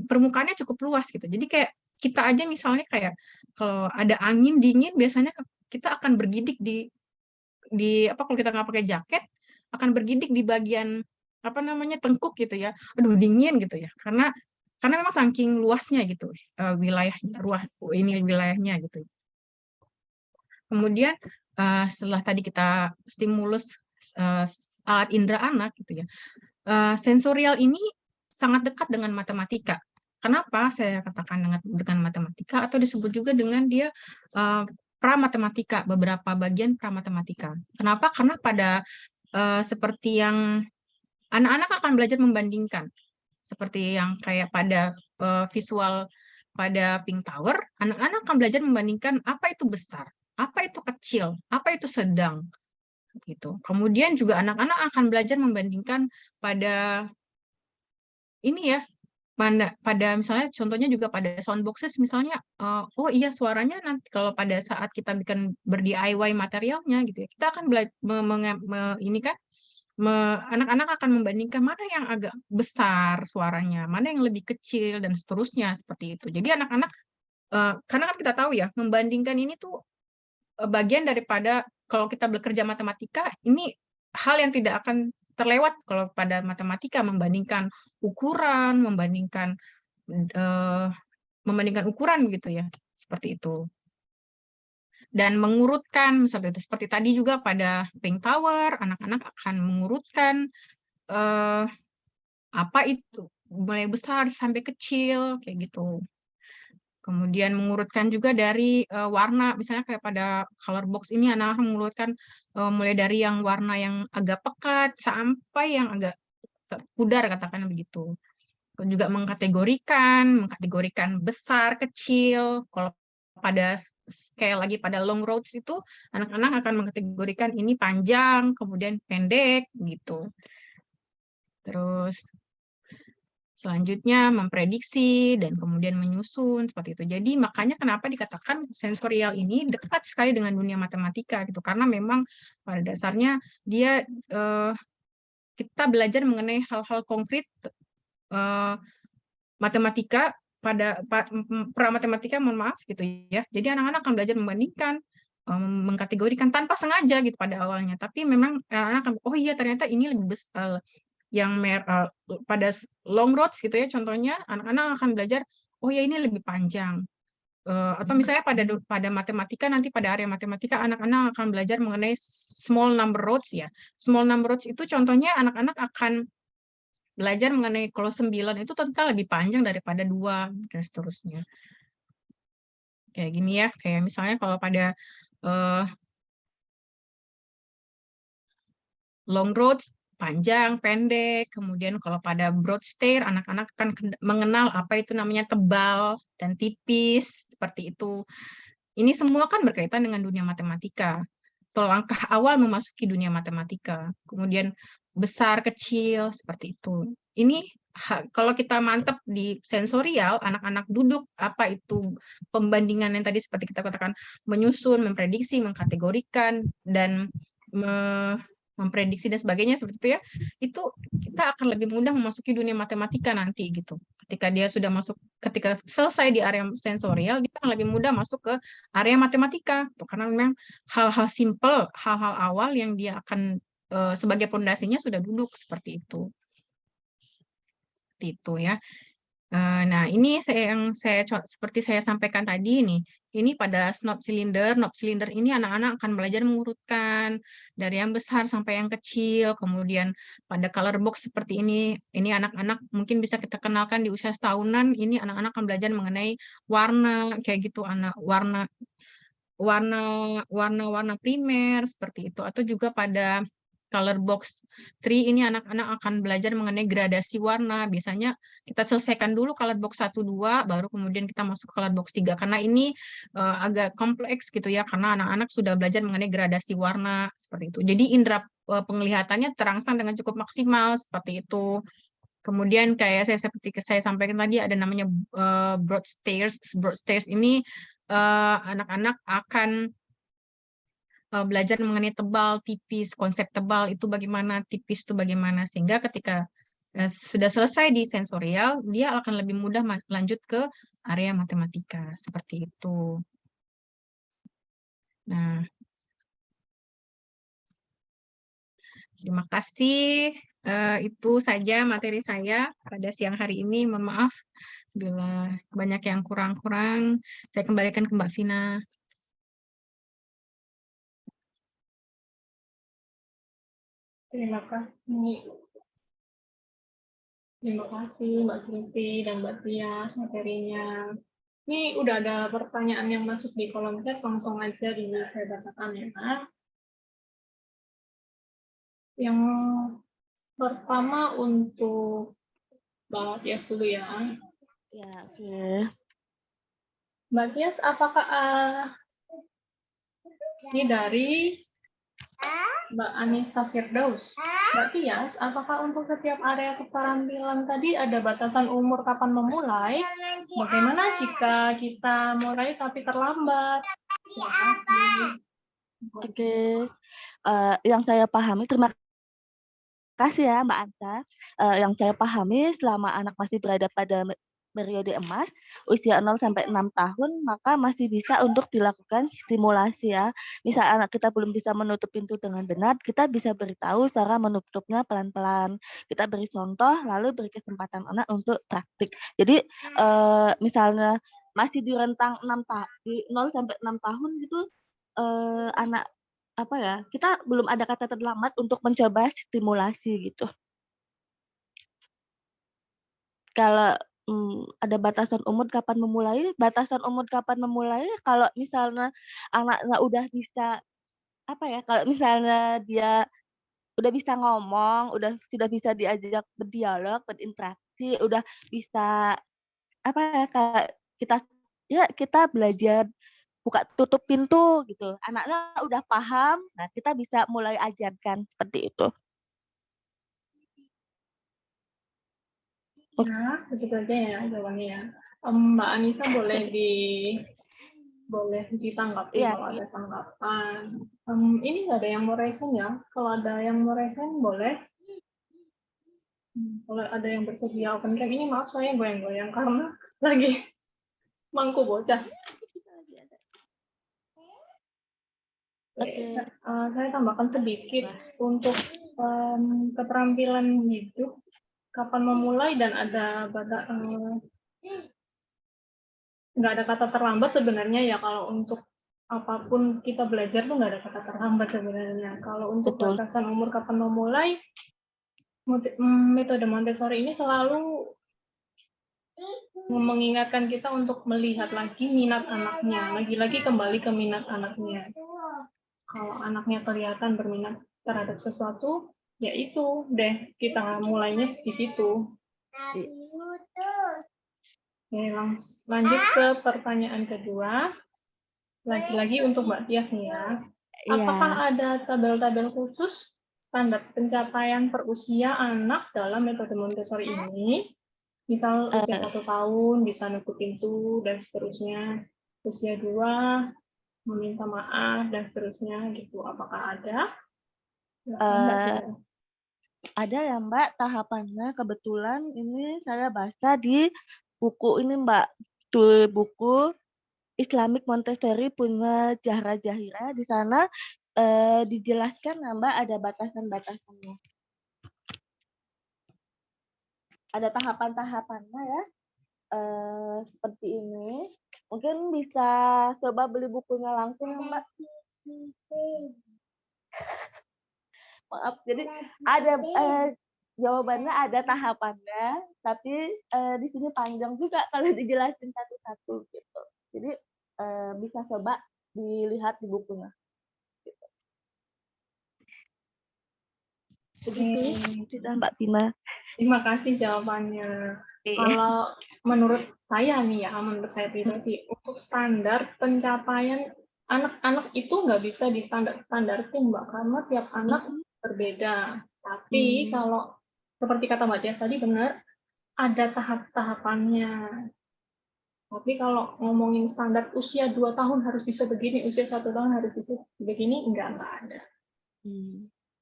Speaker 1: Permukaannya cukup luas gitu. Jadi kayak kita aja misalnya kayak kalau ada angin dingin biasanya kita akan bergidik di apa, kalau kita nggak pakai jaket akan bergidik di bagian apa namanya tengkuk gitu ya, aduh dingin gitu ya, karena memang saking luasnya gitu wilayahnya, ini wilayahnya gitu. Kemudian setelah tadi kita stimulus eh, alat indera anak gitu ya, sensorial ini sangat dekat dengan matematika. Kenapa saya katakan dengan matematika atau disebut juga dengan dia pramatematika, beberapa bagian pramatematika. Kenapa? Karena pada seperti yang anak-anak akan belajar membandingkan, seperti yang kayak pada visual pada Pink Tower, anak-anak akan belajar membandingkan apa itu besar, apa itu kecil, apa itu sedang, gitu. Kemudian juga anak-anak akan belajar membandingkan pada ini ya, pada misalnya contohnya juga pada soundboxes misalnya, oh iya suaranya nanti kalau pada saat kita bikin ber-DIY materialnya gitu ya, kita akan ini kan anak-anak akan membandingkan mana yang agak besar suaranya, mana yang lebih kecil dan seterusnya seperti itu. Jadi anak-anak karena kan kita tahu ya, membandingkan ini tuh bagian daripada kalau kita bekerja matematika, ini hal yang tidak akan terlewat kalau pada matematika, membandingkan ukuran, eh, membandingkan ukuran gitu ya, seperti itu. Dan mengurutkan, misalnya itu seperti tadi juga pada Pink Tower, anak-anak akan mengurutkan eh, apa itu, mulai besar sampai kecil, kayak gitu. Kemudian mengurutkan juga dari warna, misalnya kayak pada color box ini anak-anak mengurutkan mulai dari yang warna yang agak pekat sampai yang agak pudar, katakan begitu. Juga mengkategorikan besar, kecil. Kalau pada sekali lagi pada long roads itu anak-anak akan mengkategorikan ini panjang, kemudian pendek gitu. Terus selanjutnya memprediksi dan kemudian menyusun seperti itu. Jadi makanya kenapa dikatakan sensorial ini dekat sekali dengan dunia matematika gitu, karena memang pada dasarnya dia kita belajar mengenai hal-hal konkret matematika pada pramatematika, mohon maaf gitu ya. Jadi anak-anak akan belajar membandingkan, mengkategorikan tanpa sengaja gitu pada awalnya. Tapi memang anak-anak akan, oh iya ternyata ini lebih besar, pada long roads gitu ya contohnya, anak-anak akan belajar oh ya ini lebih panjang. Atau misalnya pada matematika, nanti pada area matematika anak-anak akan belajar mengenai small number roads ya. Small number roads itu contohnya anak-anak akan belajar mengenai kalau 9 itu ternyata lebih panjang daripada 2 dan seterusnya. Kayak gini ya, kayak misalnya kalau pada long roads panjang, pendek, kemudian kalau pada broad stair anak-anak akan mengenal apa itu namanya tebal dan tipis, seperti itu. Ini semua kan berkaitan dengan dunia matematika. Atau langkah awal memasuki dunia matematika. Kemudian besar, kecil, seperti itu. Ini kalau kita mantap di sensorial, anak-anak duduk, apa itu pembandingan yang tadi seperti kita katakan, menyusun, memprediksi, mengkategorikan, dan memprediksi dan sebagainya seperti itu ya, itu kita akan lebih mudah memasuki dunia matematika nanti gitu. Ketika selesai di area sensorial, kita akan lebih mudah masuk ke area matematika tuh, karena memang hal-hal simple, hal-hal awal yang dia akan sebagai pondasinya sudah duduk seperti itu. Seperti itu ya. Nah, ini yang seperti saya sampaikan tadi nih. Ini pada knob cylinder ini anak-anak akan belajar mengurutkan dari yang besar sampai yang kecil. Kemudian pada color box seperti ini anak-anak mungkin bisa kita kenalkan di usia setahunan. Ini anak-anak akan belajar mengenai warna kayak gitu, warna primer seperti itu. Atau juga pada color box 3 ini anak-anak akan belajar mengenai gradasi warna. Biasanya kita selesaikan dulu color box 1 2 baru kemudian kita masuk color box 3 karena ini agak kompleks gitu ya karena anak-anak sudah belajar mengenai gradasi warna seperti itu. Jadi indera penglihatannya terangsang dengan cukup maksimal seperti itu. Kemudian kayak seperti saya sampaikan tadi ada namanya broad stairs. Broad stairs ini anak-anak akan belajar mengenai tebal, tipis, konsep tebal itu bagaimana, tipis itu bagaimana. Sehingga ketika sudah selesai di sensorial, dia akan lebih mudah lanjut ke area matematika. Seperti itu. Nah, terima kasih. Itu saja materi saya pada siang hari ini. Mohon maaf bila banyak yang kurang-kurang. Saya kembalikan ke Mbak Vina.
Speaker 2: Terima kasih. Terima kasih Mbak Krinti dan Mbak Tias materinya. Ini udah ada pertanyaan yang masuk di kolom chat, langsung aja saya bacakan ya. Yang pertama untuk Mbak Tias dulu ya.
Speaker 3: Ya, oke.
Speaker 2: Mbak Tias, apakah ini dari Mbak Anissa Firdaus. Mbak Tias, apakah untuk setiap area keterampilan tadi ada batasan umur kapan memulai? Bagaimana jika kita mulai tapi terlambat? Terima kasih.
Speaker 3: Oke. Yang saya pahami, terima kasih ya Mbak Ansa. Yang saya pahami selama anak masih berada pada periode emas, usia 0 sampai 6 tahun, maka masih bisa untuk dilakukan stimulasi ya. Misal anak kita belum bisa menutup pintu dengan benar, kita bisa beritahu cara menutupnya pelan-pelan. Kita beri contoh, lalu beri kesempatan anak untuk praktik. Jadi misalnya masih di rentang 6 di 0 sampai 6 tahun gitu, anak apa ya, kita belum ada kata terlambat untuk mencoba stimulasi gitu. Kalau ada batasan umur kapan memulai, kalau misalnya anaknya udah bisa, apa ya, kalau misalnya dia udah bisa ngomong, sudah bisa diajak berdialog, berinteraksi, udah bisa, apa ya, kayak kita belajar buka tutup pintu gitu, anaknya udah paham, nah kita bisa mulai ajarkan, seperti itu.
Speaker 2: Nah, begitu aja ya jawabannya ya. Mbak Anissa boleh ditanggapi
Speaker 3: Iya,
Speaker 2: kalau ada tanggapan. Ini nggak ada yang mau resen ya? Kalau ada yang mau resen boleh. Kalau ada yang bersedia open cam, ini maaf saya goyang-goyang karena lagi mangku bocah.
Speaker 3: oke.
Speaker 2: Saya tambahkan sedikit untuk keterampilan hidup, kapan memulai dan nggak ada kata terlambat sebenarnya ya. Kalau untuk apapun kita belajar tuh nggak ada kata terlambat sebenarnya. Kalau untuk
Speaker 3: Betul.
Speaker 2: batasan umur kapan memulai, metode Montessori ini selalu mengingatkan kita untuk melihat lagi minat anaknya, lagi-lagi kembali ke minat anaknya. Kalau anaknya kelihatan berminat terhadap sesuatu, ya itu deh kita mulainya di situ. Oke, lanjut ke pertanyaan kedua. Lagi-lagi untuk Mbak Tias nih ya. Apakah ada tabel-tabel khusus standar pencapaian per usia anak dalam metode Montessori ini? Misal usia 1 tahun bisa nutup pintu dan seterusnya, usia 2 meminta maaf dan seterusnya gitu. Apakah ada?
Speaker 3: Ada ya Mbak tahapannya, kebetulan ini saya baca di buku ini Mbak, di buku Islamic Montessori punya Zahra Zahira. Di sana dijelaskan ya Mbak ada batasan-batasannya. Ada tahapan-tahapannya ya, seperti ini. Mungkin bisa coba beli bukunya langsung ya Mbak. Maaf, jadi ada jawabannya, ada tahapannya, tapi di sini panjang juga kalau dijelasin satu-satu gitu. Jadi bisa coba dilihat di bukunya. Begitu,
Speaker 2: Oke,
Speaker 3: sudah Mbak Tina.
Speaker 2: terima kasih jawabannya. Kalau menurut saya nih ya, menurut saya pribadi, untuk standar pencapaian anak-anak itu nggak bisa standarkin Mbak, karena tiap anak berbeda. Tapi kalau seperti kata Mbak Tia tadi benar, ada tahap-tahapannya. Tapi kalau ngomongin standar usia 2 tahun harus bisa begini, usia 1 tahun harus bisa begini, enggak ada.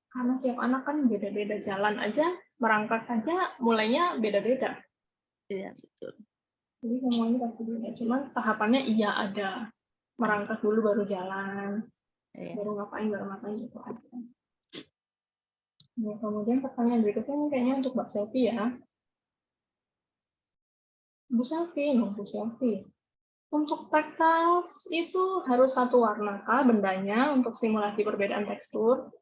Speaker 2: Karena tiap anak kan beda-beda, jalan aja, merangkak aja, mulainya beda-beda.
Speaker 3: Iya, betul.
Speaker 2: Jadi semuanya pasti beda. Cuman tahapannya iya ada. Merangkak dulu baru jalan, baru ngapain itu ada. Nah, kemudian pertanyaan berikutnya ini kayaknya untuk Mbak Selvi ya. Bu Selvi. Untuk tactiles itu harus satu warna kah bendanya untuk simulasi perbedaan tekstur?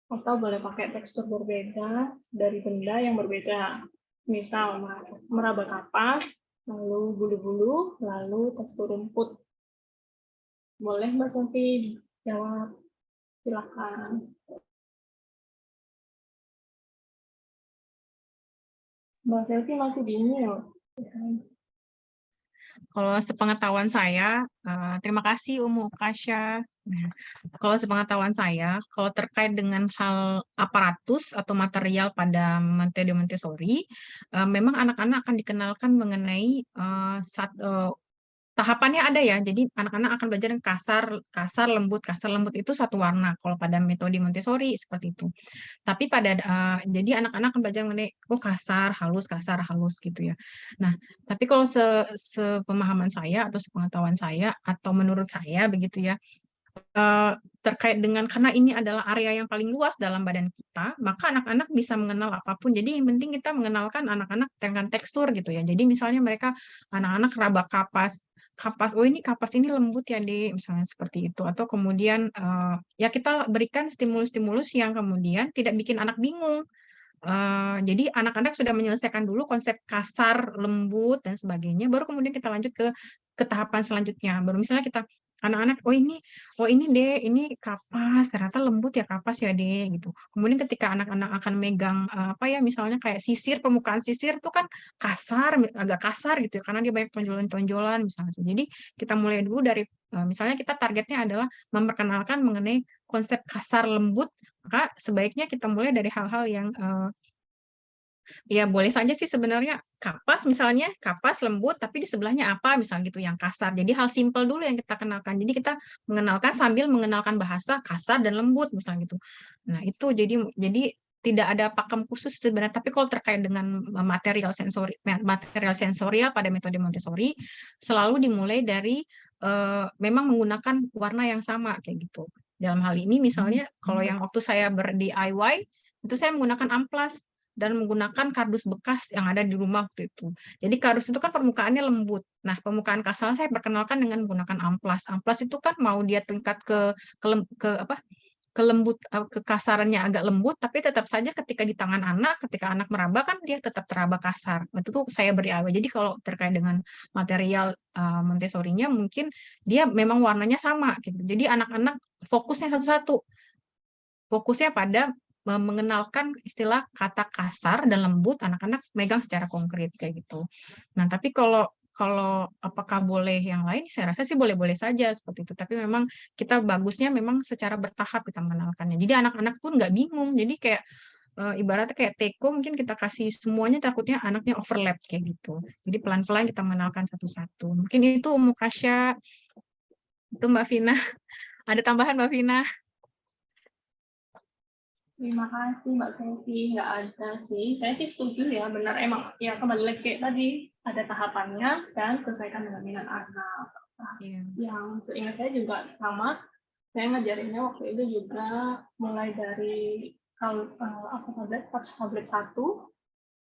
Speaker 2: Atau boleh pakai tekstur berbeda dari benda yang berbeda? Misal meraba kapas, lalu bulu-bulu, lalu tekstur rumput. Boleh Mbak Selvi jawab? Silakan. Mbak Selvi masih bingung ya?
Speaker 1: Kalau sepengetahuan saya, terima kasih Umu Kasya. Nah, kalau sepengetahuan saya, kalau terkait dengan hal aparatus atau material pada metode Montessori, memang anak-anak akan dikenalkan mengenai tahapannya ada ya. Jadi anak-anak akan belajar yang kasar, kasar lembut itu satu warna. Kalau pada metode Montessori seperti itu. Tapi jadi anak-anak akan belajar mengenai kasar, halus gitu ya. Nah, tapi kalau sepemahaman saya atau sepengetahuan saya atau menurut saya begitu ya, terkait dengan karena ini adalah area yang paling luas dalam badan kita, maka anak-anak bisa mengenal apapun. Jadi yang penting kita mengenalkan anak-anak dengan tekstur gitu ya. Jadi misalnya mereka anak-anak raba kapas, oh ini kapas ini lembut ya dek, misalnya seperti itu. Atau kemudian ya kita berikan stimulus-stimulus yang kemudian tidak bikin anak bingung. Jadi anak-anak sudah menyelesaikan dulu konsep kasar, lembut dan sebagainya, baru kemudian kita lanjut ke tahapan selanjutnya. Baru misalnya kita anak-anak, oh ini deh, ini kapas, ternyata lembut ya kapas ya deh gitu. Kemudian ketika anak-anak akan megang apa ya, misalnya kayak sisir, permukaan sisir itu kan kasar, agak kasar gitu ya, karena dia banyak tonjolan-tonjolan misalnya. Jadi kita mulai dulu dari misalnya kita targetnya adalah memperkenalkan mengenai konsep kasar lembut, maka sebaiknya kita mulai dari hal-hal yang ya boleh saja sih sebenarnya kapas misalnya, kapas lembut, tapi di sebelahnya apa misalnya gitu yang kasar. Jadi hal simpel dulu yang kita kenalkan. Jadi kita mengenalkan sambil mengenalkan bahasa kasar dan lembut misalnya gitu. Nah itu jadi tidak ada pakem khusus sebenarnya. Tapi kalau terkait dengan material sensorial pada metode Montessori, selalu dimulai dari memang menggunakan warna yang sama kayak gitu. Dalam hal ini misalnya kalau yang waktu saya ber-DIY itu saya menggunakan amplas dan menggunakan kardus bekas yang ada di rumah waktu itu. Jadi kardus itu kan permukaannya lembut. Nah, permukaan kasar saya perkenalkan dengan menggunakan amplas. Amplas itu kan mau dia tingkat kekasarannya agak lembut, tapi tetap saja ketika di tangan anak, ketika anak meraba kan dia tetap teraba kasar. Itu tuh saya beri awal. Jadi kalau terkait dengan material Montessori-nya mungkin dia memang warnanya sama gitu. Jadi anak-anak fokusnya satu-satu. Fokusnya pada mengenalkan istilah kata kasar dan lembut, anak-anak megang secara konkret kayak gitu. Nah, tapi kalau kalau apakah boleh yang lain, saya rasa sih boleh-boleh saja seperti itu. Tapi memang kita bagusnya memang secara bertahap kita mengenalkannya. Jadi anak-anak pun nggak bingung. Jadi kayak ibaratnya kayak teko mungkin kita kasih semuanya takutnya anaknya overlap kayak gitu. Jadi pelan-pelan kita mengenalkan satu-satu. Mungkin itu Mukasya, itu Mbak Vina. Ada tambahan Mbak Vina?
Speaker 2: Terima kasih Mbak Selvi, nggak ada sih. Saya sih setuju ya, benar emang ya kembali lagi kayak tadi ada tahapannya dan sesuaikan dengan minat anak.
Speaker 1: Iya.
Speaker 2: Yang seingat saya juga sama, saya ngajarinnya waktu itu juga mulai dari tablet touch tablet 1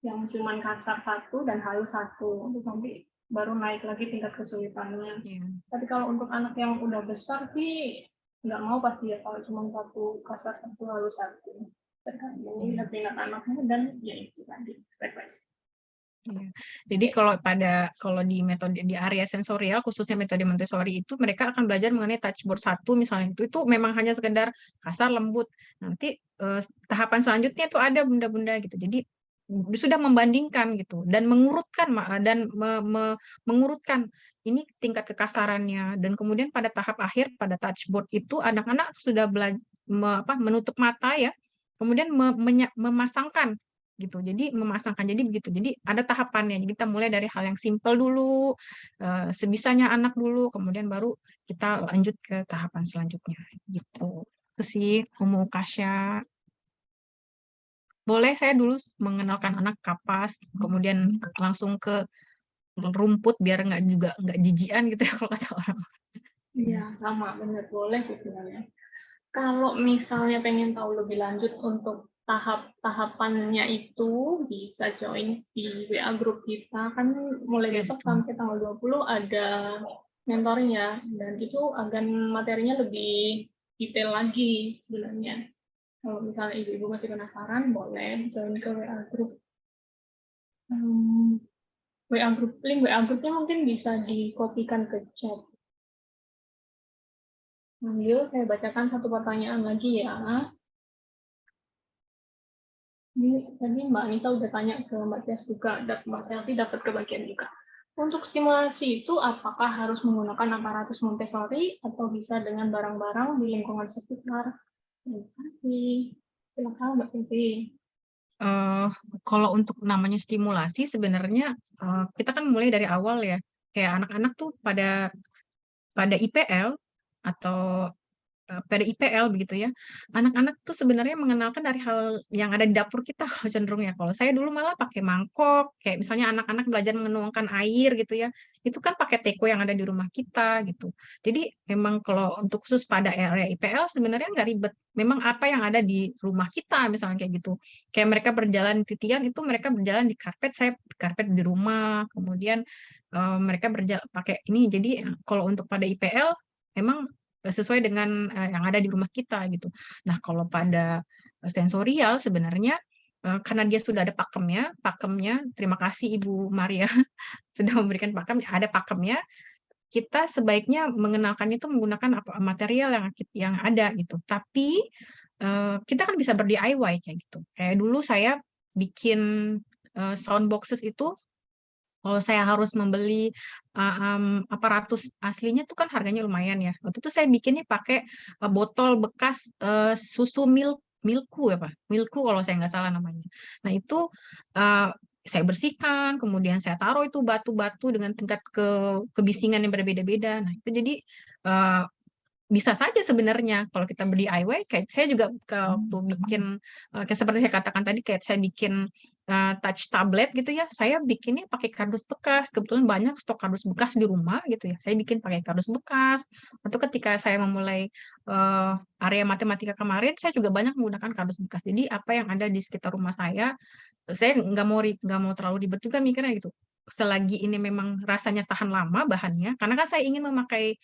Speaker 2: yang cuman kasar 1 dan halus 1, nanti baru naik lagi tingkat kesulitannya.
Speaker 1: Iya.
Speaker 2: Tapi kalau untuk anak yang udah besar sih nggak mau pasti ya kalau cuma 1 kasar 1 halus 1. Tergantung minat anaknya dan ya itu tadi step by step.
Speaker 1: Iya. Jadi kalau di metode di area sensorial khususnya metode Montessori itu mereka akan belajar mengenai touchboard 1 misalnya itu memang hanya sekedar kasar lembut. Nanti tahapan selanjutnya itu ada bunda-bunda gitu. Jadi sudah membandingkan gitu dan mengurutkan mengurutkan ini tingkat kekasarannya dan kemudian pada tahap akhir pada touchboard itu anak-anak sudah menutup mata ya. Kemudian memasangkan gitu. Jadi memasangkan jadi begitu. Jadi ada tahapannya. Jadi kita mulai dari hal yang simpel dulu, sebisanya anak dulu, kemudian baru kita lanjut ke tahapan selanjutnya gitu. Itu sih Umu Kasya. Boleh saya dulu mengenalkan anak kapas, kemudian langsung ke rumput biar nggak jijian gitu ya kalau kata orang.
Speaker 2: Iya, sama, benar boleh gitu ya. Kalau misalnya pengen tahu lebih lanjut untuk tahap-tahapannya itu bisa join di WA grup kita kan mulai
Speaker 1: Ya,
Speaker 2: besok
Speaker 1: betul.
Speaker 2: sampai tanggal 20 ada mentoring ya dan itu akan materinya lebih detail lagi sebenarnya. Kalau misalnya ibu-ibu masih penasaran boleh join ke WA grup. WA grup link WA grupnya mungkin bisa dikopikan ke chat. Sambil saya bacakan satu pertanyaan lagi ya. Ini tadi Mbak Anissa udah tanya ke Mbak Tias juga, dan Mbak Selvi dapat kebagian juga. Untuk stimulasi itu apakah harus menggunakan aparatus Montessori atau bisa dengan barang-barang di lingkungan sekitar? Terima kasih. Silakan Mbak Selvi.
Speaker 1: Kalau untuk namanya stimulasi sebenarnya kita kan mulai dari awal ya. Kayak anak-anak tuh pada IPL atau pada IPL begitu ya. Anak-anak tuh sebenarnya mengenalkan dari hal yang ada di dapur kita kalau cenderung ya. Kalau saya dulu malah pakai mangkok, kayak misalnya anak-anak belajar menuangkan air gitu ya. Itu kan pakai teko yang ada di rumah kita gitu. Jadi memang kalau untuk khusus pada area IPL sebenarnya nggak ribet. Memang apa yang ada di rumah kita misalnya kayak gitu. Kayak mereka berjalan titian itu mereka berjalan di karpet, saya di karpet di rumah. Kemudian mereka berjalan pakai ini. Jadi kalau untuk pada IPL memang sesuai dengan yang ada di rumah kita gitu. Nah, kalau pada sensorial sebenarnya karena dia sudah ada pakemnya, terima kasih Ibu Maria sudah memberikan pakem, ada pakemnya, kita sebaiknya mengenalkan itu menggunakan material yang ada gitu. Tapi kita kan bisa ber-DIY kayak gitu. Kayak dulu saya bikin sound boxes itu kalau saya harus membeli aparatus aslinya tuh kan harganya lumayan ya. Waktu itu saya bikinnya pakai botol bekas susu Milku ya Pak. Milku kalau saya nggak salah namanya. Nah itu eh, saya bersihkan, kemudian saya taruh itu batu-batu dengan tingkat kebisingan yang berbeda-beda. Nah itu jadi eh, bisa saja sebenarnya kalau kita ber-DIY kayak saya juga waktu bikin kayak seperti saya katakan tadi kayak saya bikin touch tablet gitu ya saya bikinnya pakai kardus bekas kebetulan banyak stok kardus bekas di rumah gitu ya saya bikin pakai kardus bekas atau ketika saya memulai area matematika kemarin saya juga banyak menggunakan kardus bekas jadi apa yang ada di sekitar rumah saya nggak mau terlalu ribet juga mikirnya gitu selagi ini memang rasanya tahan lama bahannya karena kan saya ingin memakai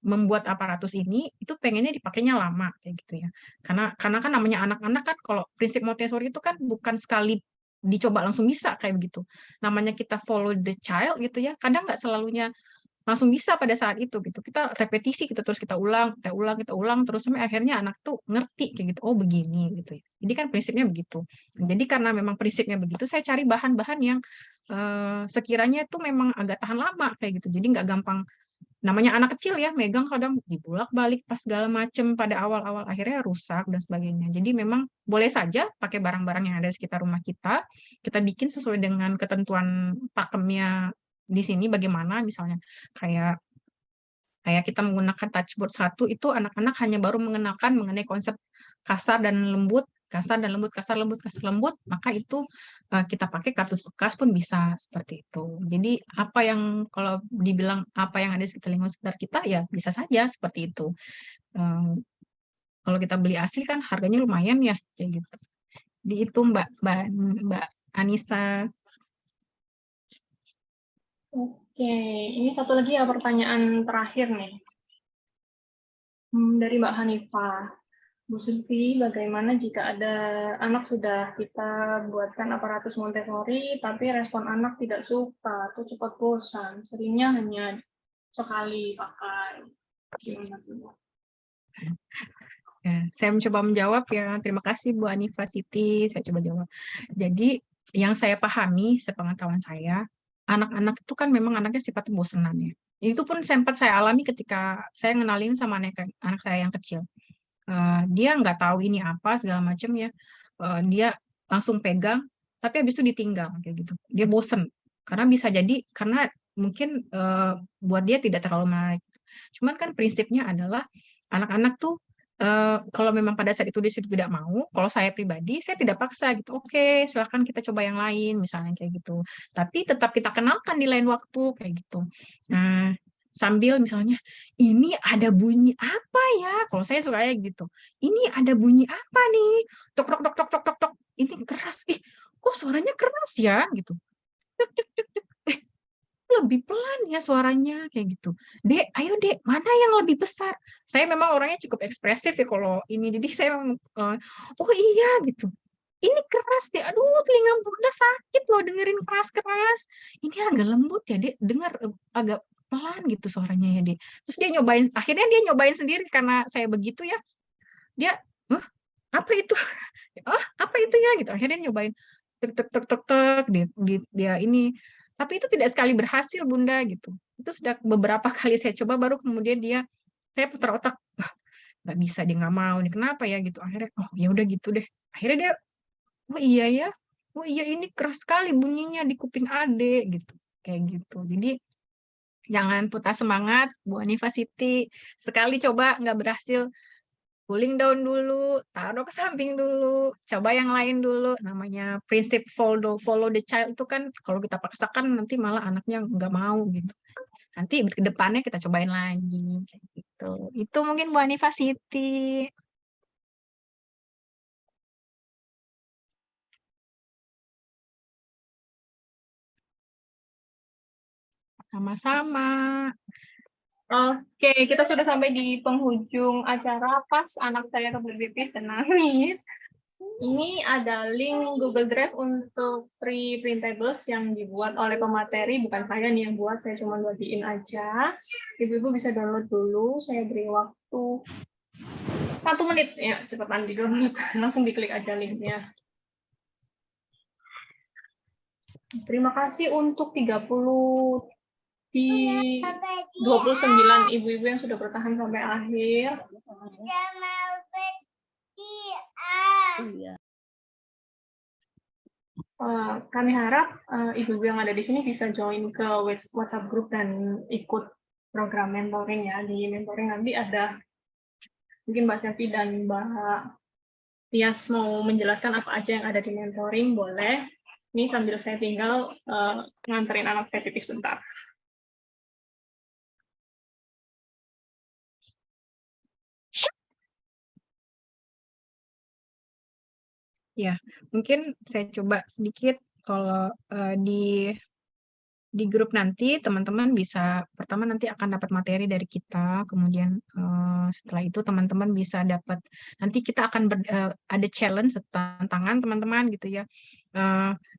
Speaker 1: membuat aparatus ini itu pengennya dipakainya lama kayak gitu ya. Karena kan namanya anak-anak kan kalau prinsip Montessori itu kan bukan sekali dicoba langsung bisa kayak begitu. Namanya kita follow the child gitu ya. Kadang nggak selalunya langsung bisa pada saat itu gitu. Kita repetisi kita terus kita ulang terus sampai akhirnya anak tuh ngerti kayak gitu. Oh, begini gitu ya. Jadi kan prinsipnya begitu. Jadi karena memang prinsipnya begitu, saya cari bahan-bahan yang sekiranya itu memang agak tahan lama kayak gitu. Jadi nggak gampang namanya anak kecil ya megang kadang dibulak-balik pas segala macem pada awal-awal akhirnya rusak dan sebagainya. Jadi memang boleh saja pakai barang-barang yang ada di sekitar rumah kita bikin sesuai dengan ketentuan pakemnya di sini bagaimana misalnya kayak kayak kita menggunakan touchboard 1 itu anak-anak hanya baru mengenalkan mengenai konsep kasar dan lembut, kasar dan lembut, kasar lembut, kasar lembut, maka itu kita pakai kartus bekas pun bisa seperti itu. Jadi apa yang kalau dibilang apa yang ada di sekitar lingkungan sekitar kita ya bisa saja seperti itu. Kalau kita beli asli kan harganya lumayan ya kayak gitu. Di itu Mbak Anissa.
Speaker 2: Oke, ini satu lagi ya pertanyaan terakhir nih. Dari Mbak Hanifah. Bu Sylvie, bagaimana jika ada anak sudah kita buatkan aparatus Montessori, tapi respon anak tidak suka atau cepat bosan, seringnya hanya sekali pakai. Gimana tuh?
Speaker 1: Ya, saya mencoba menjawab ya. Terima kasih Bu Anifa Siti. Saya coba jawab. Jadi yang saya pahami, sepengetahuan saya, anak-anak itu kan memang anaknya sifatnya bosenan ya. Itu pun sempat saya alami ketika saya ngenalin sama anak saya yang kecil. Dia nggak tahu ini apa segala macam ya. Dia langsung pegang, tapi habis itu ditinggal kayak gitu. Dia bosen karena bisa jadi karena mungkin buat dia tidak terlalu menarik. Cuman kan prinsipnya adalah anak-anak tuh kalau memang pada saat itu di situ tidak mau, kalau saya pribadi saya tidak paksa gitu. Oke, silahkan kita coba yang lain misalnya kayak gitu. Tapi tetap kita kenalkan di lain waktu kayak gitu. Nah, sambil misalnya ini ada bunyi apa ya? Kalau saya suka kayak gitu. Ini ada bunyi apa nih? Tok tok tok tok tok tok tok. Ini keras. Ih, kok suaranya keras ya gitu. Tuk, tuk, tuk, tuk. Lebih pelan ya suaranya kayak gitu. Dek, ayo Dek, mana yang lebih besar? Saya memang orangnya cukup ekspresif ya kalau ini. Jadi saya memang, oh iya gitu. Ini keras deh. Aduh, telinga Bunda sakit loh dengerin keras-keras. Ini agak lembut ya, Dek. Dengar agak pelan gitu suaranya ya, Dek. Terus dia nyobain, akhirnya dia nyobain sendiri karena saya begitu ya. Dia, "Hah? Apa itu? Oh, apa itu ya?" gitu. Akhirnya dia nyobain tek tek tek tek tek dia ini. Tapi itu tidak sekali berhasil, Bunda gitu. Itu sudah beberapa kali saya coba baru kemudian saya putar otak, wah, nggak bisa dia nggak mau nih kenapa ya gitu. Akhirnya oh ya udah gitu deh. Akhirnya dia oh iya ya. Oh iya ini keras sekali bunyinya di kuping Ade gitu. Kayak gitu. Jadi jangan putar semangat, Bu Anifa Siti. Sekali coba nggak berhasil, cooling down dulu, taruh ke samping dulu, coba yang lain dulu. Namanya prinsip follow the child itu kan kalau kita paksakan nanti malah anaknya nggak mau gitu. Nanti ke depannya kita cobain lagi kayak gitu. Itu mungkin Bu Anifa Siti. Sama-sama.
Speaker 2: Oke, kita sudah sampai di penghujung acara. Pas anak saya kebelet pipis dan nangis. Ini ada link Google Drive untuk free printables yang dibuat oleh pemateri. Bukan saya nih yang buat, saya cuma bagiin aja. Ibu-ibu bisa download dulu. Saya beri waktu 1 menit. Ya, cepetan di download. Langsung diklik aja linknya. Terima kasih untuk 29 ibu-ibu yang sudah bertahan sampai akhir.
Speaker 3: Iya.
Speaker 2: Kami harap ibu-ibu yang ada di sini bisa join ke WhatsApp group dan ikut program mentoring ya. Di mentoring nanti ada mungkin Mbak Selvi dan Mbak Tias mau menjelaskan apa aja yang ada di mentoring, boleh. Ini sambil saya tinggal nganterin anak saya pipis bentar.
Speaker 1: Ya, mungkin saya coba sedikit kalau di grup nanti teman-teman bisa pertama nanti akan dapat materi dari kita, kemudian setelah itu teman-teman bisa dapat nanti kita akan ada challenge tantangan teman-teman gitu ya.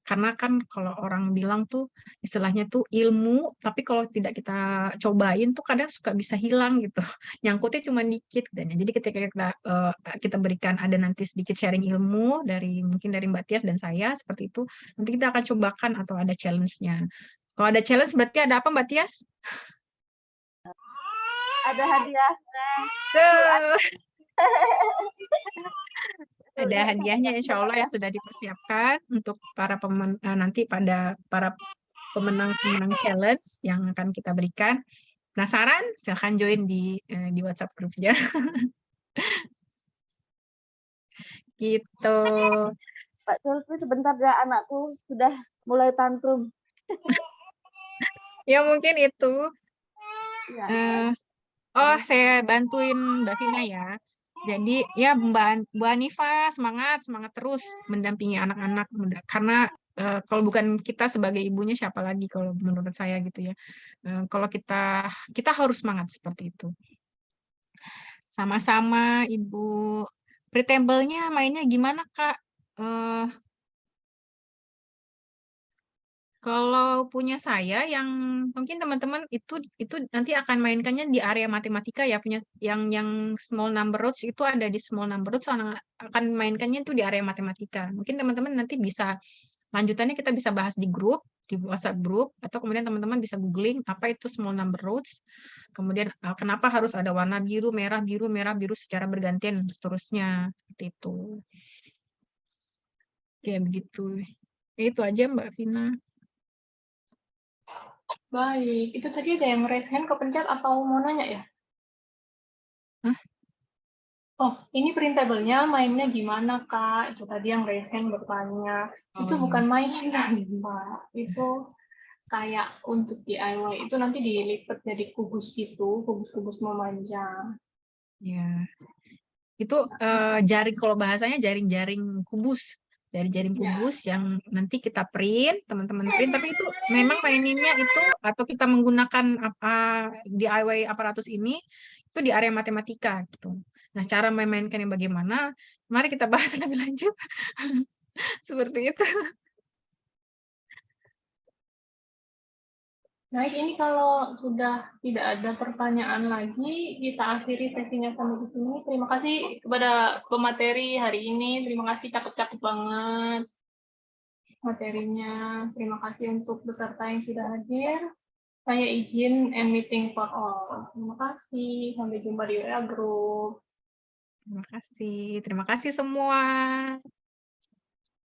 Speaker 1: Karena kan kalau orang bilang tuh istilahnya tuh ilmu, tapi kalau tidak kita cobain tuh kadang suka bisa hilang gitu. Nyangkutnya cuma dikit dan jadi ketika kita berikan ada nanti sedikit sharing ilmu dari mungkin dari Mbak Tias dan saya seperti itu, nanti kita akan cobakan atau ada challenge-nya. Kalau ada challenge berarti ada apa Mbak Tias?
Speaker 3: Ada hadiah.
Speaker 1: Ada hadiahnya insya Allah yang sudah dipersiapkan untuk para nanti pada para pemenang-pemenang challenge yang akan kita berikan. Penasaran? Silahkan join di WhatsApp grupnya. Gitu.
Speaker 3: Pak Sulfi sebentar ya, anakku sudah mulai tantrum.
Speaker 1: Ya mungkin itu.
Speaker 3: Ya.
Speaker 1: Saya bantuin Mbak Vina ya. Jadi ya Bu Hanifa semangat terus mendampingi anak-anak karena kalau bukan kita sebagai ibunya siapa lagi kalau menurut saya gitu ya. Kalau kita harus semangat seperti itu. Sama-sama Ibu. Pretable-nya mainnya gimana, Kak? Eh, Kalau punya saya yang mungkin teman-teman itu nanti akan mainkannya di area matematika ya, punya yang small number roads itu ada di small number roads, akan mainkannya itu di area matematika. Mungkin teman-teman nanti bisa lanjutannya kita bisa bahas di grup, di WhatsApp grup, atau kemudian teman-teman bisa googling apa itu small number roads. Kemudian kenapa harus ada warna biru, merah, biru secara bergantian dan seterusnya seperti itu. Ya begitu. Itu aja Mbak Vina.
Speaker 2: Baik, itu tadi ada yang raise hand kepencet atau mau nanya ya?
Speaker 1: Hah?
Speaker 2: Oh, ini printable-nya mainnya gimana, Kak? Itu tadi yang raise hand bertanya.
Speaker 1: Oh
Speaker 2: Itu
Speaker 1: iya.
Speaker 2: bukan mainan, Mbak. Itu kayak untuk DIY. Itu nanti dilipat jadi kubus gitu, kubus-kubus memanjang.
Speaker 1: Ya. Itu jaring, kalau bahasanya jaring-jaring kubus. Jaring-jaring
Speaker 2: Ya,
Speaker 1: kubus yang nanti kita print, teman-teman print, tapi itu memang maininnya itu atau kita menggunakan apa DIY aparatus ini itu di area matematika gitu. Nah, cara memainkannya bagaimana? Mari kita bahas lebih lanjut. Seperti itu.
Speaker 2: baik, ini kalau sudah tidak ada pertanyaan lagi, kita akhiri sesinya sampai di sini. Terima kasih kepada pemateri hari ini. Terima kasih, cakep-cakep banget materinya. Terima kasih untuk peserta yang sudah hadir. Saya izin end meeting for all. Terima kasih. Sampai jumpa di WA Group.
Speaker 1: Terima kasih. Terima kasih semua.